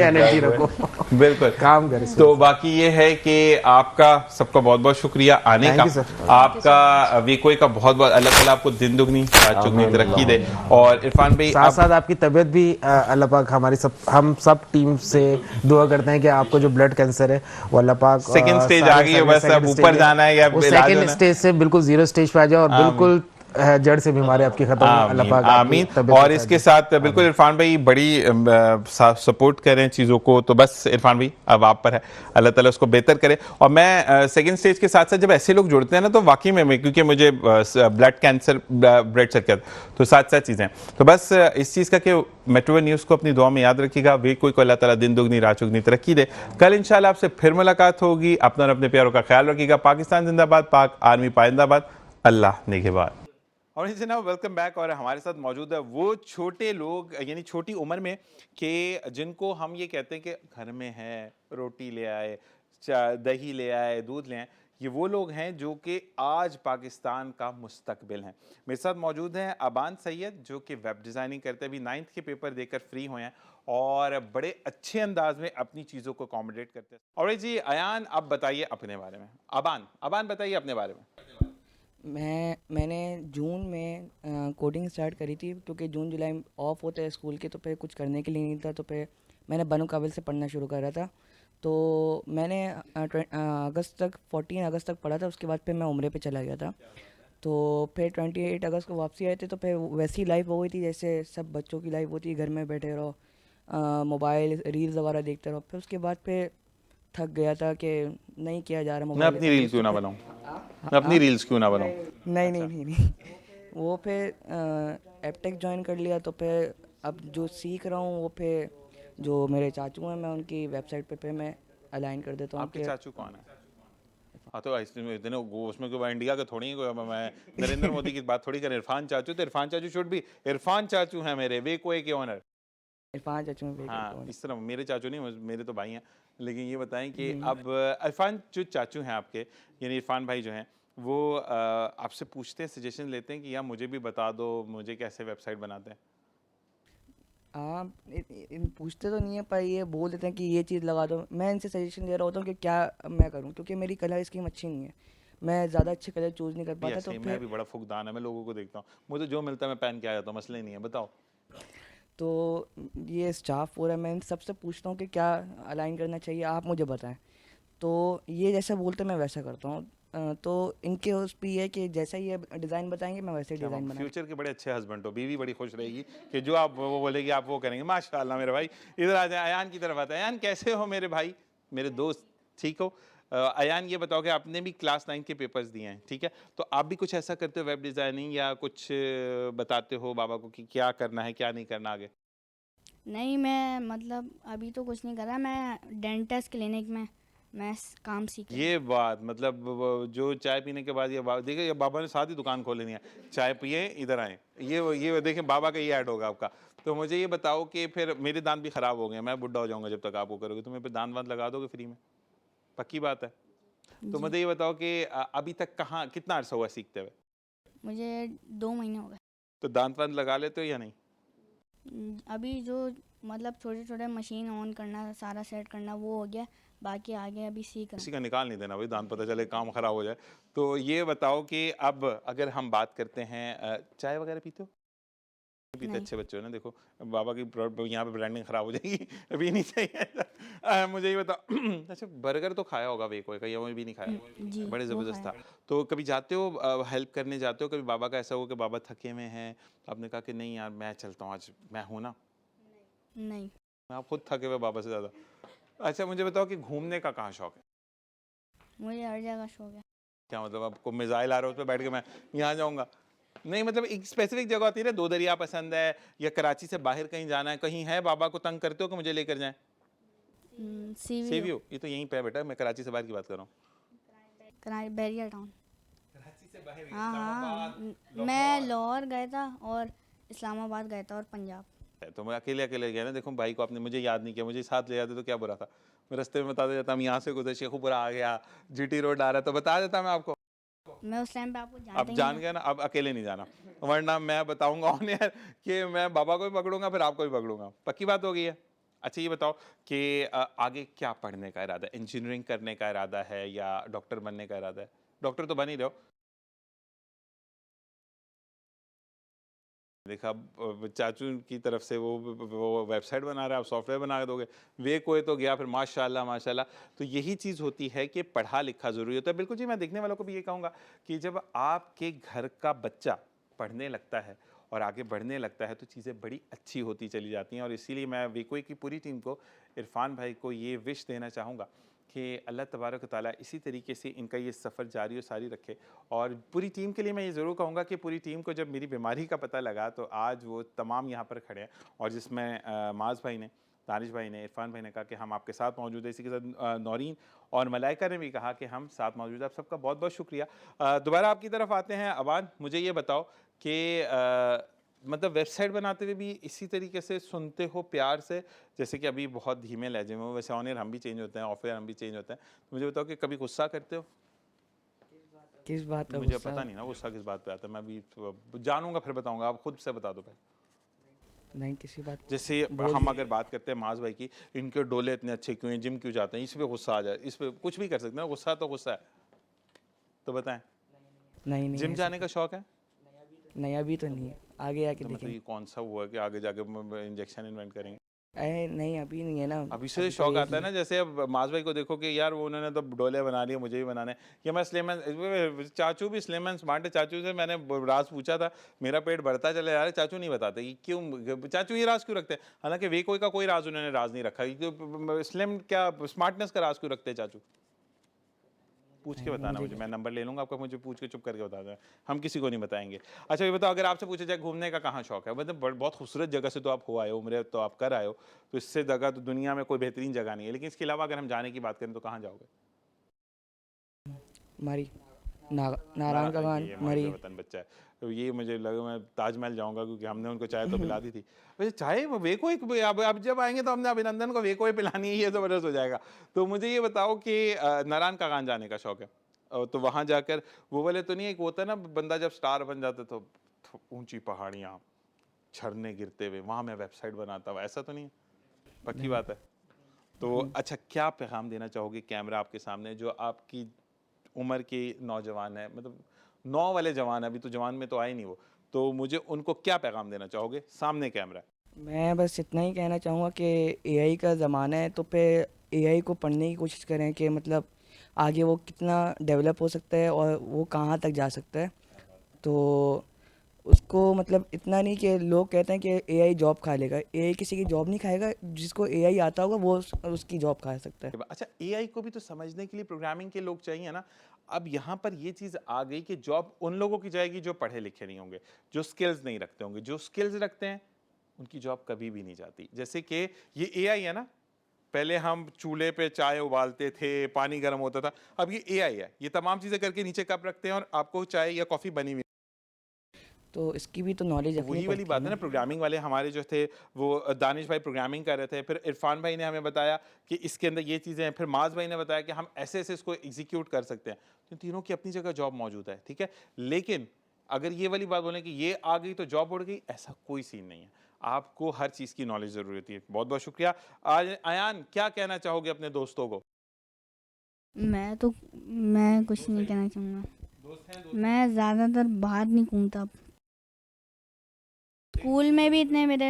एनर्जी रखो, बिल्कुल काम करें। तो बाकी ये है कि आपका सबका बहुत बहुत शुक्रिया आने का, आपका वेको का बहुत बहुत अल्लाह ताला आपको दिन दुगनी रात चुगनी तरक्की दे। और इरफान भाई साथ साथ आपकी तबीयत भी अल्लाह पाक हम सब टीम से दुआ करते हैं कि आपको जो ब्लड कैंसर है वो अल्लाह पाक सेकंड स्टेज आ गई है, बस अब ऊपर जाना है या सेकंड स्टेज से बिल्कुल 0 स्टेज पे आ जाए और बिल्कुल जड़ से बीमारी आपकी खत्म हो, अल्लाह पाक आमीन। और इसके साथ बिल्कुल इरफान भाई बड़ी सपोर्ट कर रहे हैं चीज़ों को, तो बस इरफान भाई अब आप पर है, अल्लाह ताला उसको बेहतर करे। और मैं सेकंड स्टेज के साथ साथ जब ऐसे लोग जुड़ते हैं ना, तो वाकई में क्योंकि मुझे ब्लड कैंसर, ब्लड सर्कल, तो साथ साथ चीज़ें, तो बस इस चीज़ का कि मेट्रो न्यूज़ को अपनी दुआ में याद रखिएगा। वे कोई को अल्लाह ताला दिन दुगनी रात चुगनी तरक्की दे। कल इंशाल्लाह आपसे फिर मुलाकात होगी। अपना और अपने प्यारों का ख्याल रखिएगा। पाकिस्तान जिंदाबाद, पाक आर्मी पाइंदाबाद, अल्लाह निगहबान। और जनाब वेलकम बैक। और हमारे साथ मौजूद है वो छोटे लोग, यानी छोटी उम्र में, कि जिनको हम ये कहते हैं कि घर में है, रोटी ले आए, दही ले आए, दूध ले आए, ये वो लोग हैं जो कि आज पाकिस्तान का मुस्तकबिल हैं। मेरे साथ मौजूद हैं अबान सैयद, जो कि वेब डिज़ाइनिंग करते हैं, अभी 9th के पेपर देकर फ्री हुए हैं और बड़े अच्छे अंदाज में अपनी चीज़ों को अकोमोडेट करते हैं। और जी अयान, अब बताइए अपने बारे में। अबान बताइए अपने बारे में। मैंने जून में कोडिंग स्टार्ट करी थी, क्योंकि जून जुलाई ऑफ होते हैं स्कूल के, तो फिर कुछ करने के लिए नहीं था, तो फिर मैंने बनो काबिल से पढ़ना शुरू करा था। तो मैंने अगस्त तक 14 अगस्त तक पढ़ा था, उसके बाद फिर मैं उम्रे पे चला गया था। तो फिर 28 अगस्त को वापसी आए थे, तो फिर वैसी लाइफ हो गई थी जैसे सब बच्चों की लाइफ होती है, घर में बैठे रहो, मोबाइल रील्स वगैरह देखते रहो। फिर उसके बाद फिर थक गया था कि नहीं किया जा रहा मैं मोबाइल। अपनी रील्स क्यों ना बनाऊं? मैं अपनी रील्स क्यों ना बनाऊं? नहीं वो फिर एपटेक ज्वाइन कर लिया, तो फिर अब जो सीख रहा हूँ वो फिर जो मेरे चाचू हैं, मैं उनकी वेबसाइट पे मैं अलाइन कर देता हूँ। आपके चाचू कौन है? हाँ, तो इसमें इतने उसमें कोई इंडिया के थोड़ी कोई, मैं नरेंद्र मोदी की बात थोड़ी करें। इरफान चाचू, तो इरफान चाचू शुड भी, इरफान चाचू हैं मेरे, वे कोई के ओनर। इरफान चाचू में हाँ, इस तरह मेरे चाचू नहीं, मेरे तो भाई हैं। लेकिन ये बताएं कि अब इरफान जो चाचू हैं आपके, यानी इरफान भाई जो हैं, वो आपसे पूछते हैं, सजेशन लेते हैं कि यार मुझे भी बता दो, मुझे कैसे वेबसाइट बनाते हैं? हाँ, पूछते तो नहीं है, पर ये बोल देते हैं कि ये चीज़ लगा दो। मैं इनसे सजेशन ले रहा होता हूँ कि क्या मैं करूँ, क्योंकि मेरी कलर स्कीम अच्छी नहीं है, मैं ज़्यादा अच्छे कलर चूज़ नहीं कर पाता। ऐसे तो ही मैं भी बड़ा फुकदान है, मैं लोगों को देखता हूँ, मुझे जो मिलता है मैं पहन के आ जाता हूँ, मसले नहीं है। बताओ। तो ये स्टाफ पूरा, मैं इन सबसे पूछता हूँ कि क्या अलाइन करना चाहिए, आप मुझे बताएं। तो ये जैसा बोलते मैं वैसा करता हूँ। तो इनके उस पे ये है कि जैसा ये डिज़ाइन बताएंगे मैं वैसे डिज़ाइन बना। फ्यूचर के बड़े अच्छे हस्बैंड हो, बीवी बड़ी खुश रहेगी कि जो आप वो बोलेगी आप वो करेंगे। माशाल्लाह मेरे भाई। इधर आ जाए, अयान की तरफ आते हैं। अयान कैसे हो मेरे भाई, मेरे दोस्त, ठीक हो? अयान ये बताओ कि आपने भी क्लास 9 के पेपर्स दिए हैं, ठीक है? तो आप भी कुछ ऐसा करते हो वेब डिज़ाइनिंग, या कुछ बताते हो बाबा को कि क्या करना है क्या नहीं करना आगे? नहीं, मैं मतलब अभी तो कुछ नहीं कर रहा, मैं डेंटिस्ट क्लिनिक में मैं काम सीख रही हूँ। ये बात मतलब जो चाय पीने के बाद ये देखिए, ये बाबा ने साथ ही दुकान खोल लेनी है, चाय पिए इधर आए, ये देखें बाबा का ये ऐड होगा आपका। तो मुझे ये बताओ कि फिर मेरे दांत भी खराब हो गए, मैं बुढ़ा हो जाऊंगा जब तक आप वो करोगे, तो मैं फिर दांत वांत लगा दोगे फ्री में? पक्की बात है? तो मुझे ये बताओ कि अभी तक कहाँ, कितना अर्सा हुआ सीखते हुए? मुझे 2 महीने हो गए। तो दांत वांत लगा लेते हो या नहीं? अभी जो मतलब छोटे छोटे मशीन ऑन करना, सारा सेट करना वो हो गया, बाकी आगे अभी सीख रहा किसी का निकाल नहीं देना भाई, दांत पता चले काम खराब हो जाए। तो ये बताओ कि अब अगर हम बात करते हैं, चाय वगैरह पीते हो? पीते नहीं। अच्छे बच्चे हो ना। देखो बाबा की यहाँ पे ब्रांडिंग खराब हो जाएगी, अभी नहीं चाहिए। मुझे ये बताओ अच्छा, बर्गर तो खाया होगा वे कोई का, या वो भी नहीं खाया? जी, बड़े वो ज़बरदस्त था। खाया। तो कभी जाते हो हेल्प करने जाते हो? कभी बाबा का ऐसा हो कि बाबा थके हुए हैं, आपने कहा कि नहीं यार मैं चलता हूँ, आज मैं हूँ ना? नहीं, आप खुद थके हुए बाबा से ज़्यादा। अच्छा मुझे बताओ कि घूमने का कहाँ शौक है? मुझे हर जगह शौक है। क्या मतलब आपको मिसाइल आ रहा है उस पर बैठ के मैं यहाँ जाऊँगा? नहीं मतलब एक स्पेसिफिक जगह होती है ना, दो दरिया पसंद है, या कराची से बाहर कहीं जाना है, कहीं है बाबा को तंग करते हो कि मुझे लेकर जाएं? सीवी सीवीओ, ये तो यहीं पे है बेटा, मैं कराची से बाहर की बात कर रहा हूँ। Barrier town. कराची से बाहर हाँ, मैं लाहौर गया था और इस्लामाबाद गया था और पंजाब। तो मैं अकेले अकेले गया ना। देखो भाई को आपने मुझे याद नहीं किया, मुझे साथ ले जाते तो क्या बुरा था? मैं रास्ते में बता देता, हम यहाँ से गुजरे, शेखुपुरा आ गया, जीटी रोड आ रहा, तो बता देता मैं आपको। मैं उस टाइम पे आपको जानता अब ही जान नहीं गए ना, अब अकेले नहीं जाना, वरना मैं बताऊंगा ऑन एयर कि मैं बाबा को भी पकड़ूंगा फिर आपको भी पकड़ूंगा। पक्की बात हो गई है? अच्छा ये बताओ कि आगे क्या पढ़ने का इरादा है? इंजीनियरिंग करने का इरादा है या डॉक्टर बनने का इरादा है? डॉक्टर तो बन ही रहे हो। देखा चाचू की तरफ से वो वेबसाइट बना रहा है, आप सॉफ्टवेयर बना दोगे, वे कोई तो गया फिर माशाल्लाह माशाल्लाह। तो यही चीज़ होती है कि पढ़ा लिखा ज़रूरी होता है। बिल्कुल जी, मैं देखने वालों को भी ये कहूँगा कि जब आपके घर का बच्चा पढ़ने लगता है और आगे बढ़ने लगता है तो चीज़ें बड़ी अच्छी होती चली जाती हैं। और इसीलिए मैं वेकोई की पूरी टीम को, इरफान भाई को ये विश देना चाहूँगा कि अल्लाह तबारक व तआला इसी तरीके से इनका ये सफ़र जारी और सारी रखे। और पूरी टीम के लिए मैं ये ज़रूर कहूँगा कि पूरी टीम को जब मेरी बीमारी का पता लगा तो आज वो तमाम यहाँ पर खड़े हैं, और जिसमें माज भाई ने, दानिश भाई ने, इरफान भाई ने कहा कि हम आपके साथ मौजूद है, इसी के साथ नौरीन और मलाइका ने भी कहा कि हम साथ मौजूद हैं। आप सबका बहुत बहुत शुक्रिया। दोबारा आपकी तरफ आते हैं। अबान, मुझे ये बताओ कि मतलब वेबसाइट बनाते हुए भी इसी तरीके से सुनते हो प्यार से, जैसे कि अभी बहुत धीमे लहजे में हो, वैसे ऑन एयर हम भी चेंज होते हैं, ऑफ एयर हम भी चेंज होते हैं, तो मुझे बताओ कि कभी गुस्सा करते हो? किस बात का मुझे गुस्सा? पता नहीं ना गुस्सा किस बात पे आता है, मैं अभी जानूंगा फिर बताऊंगा, आप खुद से बता दो पहले। नहीं, किसी बात जैसे हम अगर बात करते हैं माज भाई की, इनके डोले इतने अच्छे क्यों हैं, जिम क्यों जाते हैं, इस पे गुस्सा आ जाए, इस पे कुछ भी कर सकते हैं ना, गुस्सा तो गुस्सा है, तो बताएं। नहीं नहीं जिम ऐसा जाने का शौक है? नहीं, अभी तो नहीं है, आगे आके तो मतलब देखेंगे। ये कौन सा हुआ कि आगे जाके इंजेक्शन इन्वेंट करेंगे? अरे नहीं, अभी नहीं है ना, अभी से अभी तो शौक एज आता है ना, जैसे अब माज भाई को देखो कि यार वो उन्होंने तो डोले बना लिए, मुझे भी बनाने हैं। या मैं स्लेमन, चाचू भी स्लेमन स्मार्ट है, चाचू से मैंने राज पूछा था, मेरा पेट बढ़ता चला जा रहा है, चाचू नहीं बताते कि क्यों, चाचू ये राज क्यों रखते हैं, हालांकि वे कोई का कोई राज उन्होंने राज नहीं रखा, स्लिम क्या स्मार्टनेस का राज क्यों रखते हैं चाचू? पूछ के नहीं, बताना मुझे मुझे, मैं नंबर ले लूंगा आपका, मुझे पूछ के चुप करके बता देना, हम किसी को नहीं बताएंगे। अच्छा ये बताओ, अगर आपसे पूछा जाए घूमने का कहाँ शौक है, मतलब बहुत खूबसूरत जगह से तो आप हो आए हो, उम्र तो आप कर आए हो, तो इससे जगह तो दुनिया में कोई बेहतरीन जगह नहीं है, लेकिन इसके अलावा अगर हम जाने की बात करें तो कहाँ जाओगे? मरी नारायण कमान ये हमारे मरी। बेवतन बच्चा है, तो ये मुझे लगा मैं ताजमहल जाऊंगा, क्योंकि हमने उनको चाय तो पिला दी थी। वैसे चाय वे को एक, अब जब आएंगे तो हमने अभिनंदन को वे को ही पिलानी है, ये ज़बरदस्त हो जाएगा। तो मुझे ये बताओ कि नारायण कागान जाने का शौक है, तो वहाँ जाकर वो वाले तो नहीं, एक होता है ना बंदा जब स्टार बन जाता तो ऊंची पहाड़ियाँ, झरने गिरते हुए, वहाँ मैं वेबसाइट बनाता हूँ, ऐसा तो नहीं है? पक्की बात है? तो अच्छा क्या पैगाम देना चाहोगे कैमरा आपके सामने, जो आपकी उम्र के नौजवान है, मतलब 9 वाले जवान है, अभी तो जवान में तो आए नहीं वो, तो मुझे उनको क्या पैगाम देना चाहोगे, सामने कैमरा है। मैं बस इतना ही कहना चाहूँगा कि एआई का ज़माना है, तो पे एआई को पढ़ने की कोशिश करें कि मतलब आगे वो कितना डेवलप हो सकता है और वो कहाँ तक जा सकता है। तो उसको मतलब इतना नहीं कि लोग कहते हैं कि एआई जॉब खा लेगा, एआई किसी की जॉब नहीं खाएगा, जिसको एआई आता होगा वो उसकी जॉब खा सकता है। अच्छा एआई को भी तो समझने के लिए प्रोग्रामिंग के लोग चाहिए ना। अब यहाँ पर ये चीज़ आ गई कि जॉब उन लोगों की जाएगी जो पढ़े लिखे नहीं होंगे, जो स्किल्स नहीं रखते होंगे, जो स्किल्स रखते हैं उनकी जॉब कभी भी नहीं जाती। जैसे कि ये एआई है ना, पहले हम चूल्हे पे चाय उबालते थे, पानी गर्म होता था, अब ये एआई है, ये तमाम चीज़ें करके नीचे कप रखते हैं और आपको चाय या कॉफ़ी बनी हुई। तो इसकी भी तो नॉलेज तो रखनी वही वाली पड़ती है बात है ना, प्रोग्रामिंग वाले हमारे जो थे वो दानिश भाई प्रोग्रामिंग कर रहे थे, फिर इरफान भाई ने हमें बताया कि इसके अंदर ये चीज़ें हैं, फिर माज भाई ने बताया कि हम ऐसे ऐसे इसको एग्जीक्यूट कर सकते हैं। तो तीनों की अपनी जगह जॉब मौजूद है, ठीक है। लेकिन अगर ये वाली बात बोलें कि ये आ गई तो जॉब उड़ गई, ऐसा कोई सीन नहीं है। आपको हर चीज़ की नॉलेज ज़रूरी होती है। बहुत बहुत शुक्रिया। आज अयान क्या कहना चाहोगे अपने दोस्तों को? मैं कुछ नहीं कहना चाहूँगा। मैं ज़्यादातर बाहर नहीं घूमता। स्कूल में भी इतने मेरे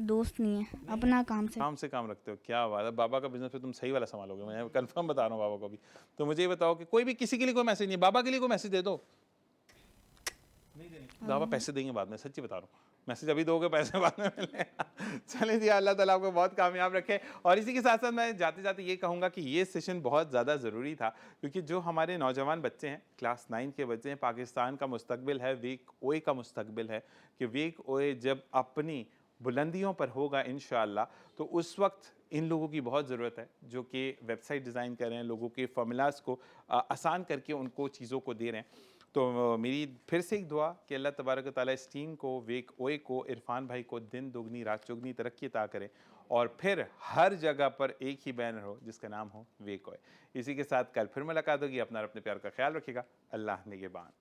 दोस्त नहीं हैं, अपना काम से काम रखते हो, क्या बात है। बाबा का बिजनेस पे तुम सही वाला संभालोगे, मैं कंफर्म बता रहा हूँ बाबा को भी। तो मुझे ये बताओ कि कोई भी किसी के लिए कोई मैसेज नहीं है, बाबा के लिए कोई मैसेज दे दो। बाबा पैसे देंगे बाद में, सच्ची बता रहा हूँ, मैसेज अभी दोगे पैसे बाद में मिले। चलिए जी, अल्लाह ताला आपको बहुत कामयाब रखे। और इसी के साथ साथ मैं जाते जाते ये कहूँगा कि ये सेशन बहुत ज़्यादा ज़रूरी था, क्योंकि जो हमारे नौजवान बच्चे हैं, क्लास 9 के बच्चे हैं, पाकिस्तान का मुस्तकबिल है, वेक ओए का मुस्तकबिल है, कि वेक ओए जब अपनी बुलंदियों पर होगा इंशाअल्लाह, तो उस वक्त इन लोगों की बहुत ज़रूरत है, जो कि वेबसाइट डिज़ाइन कर रहे हैं, लोगों के फॉर्मूलाज़ को आसान करके उनको चीज़ों को दे रहे हैं। तो मेरी फिर से एक दुआ कि अल्लाह तबारक व तआला इस टीम को, वेक ओए को, इरफान भाई को दिन दुगनी रात चौगनी तरक्की अता करे, और फिर हर जगह पर एक ही बैनर हो जिसका नाम हो वेक ओए। इसी के साथ कल फिर मुलाकात होगी। अपना और अपने प्यार का ख्याल रखिएगा। अल्लाह निगहबान।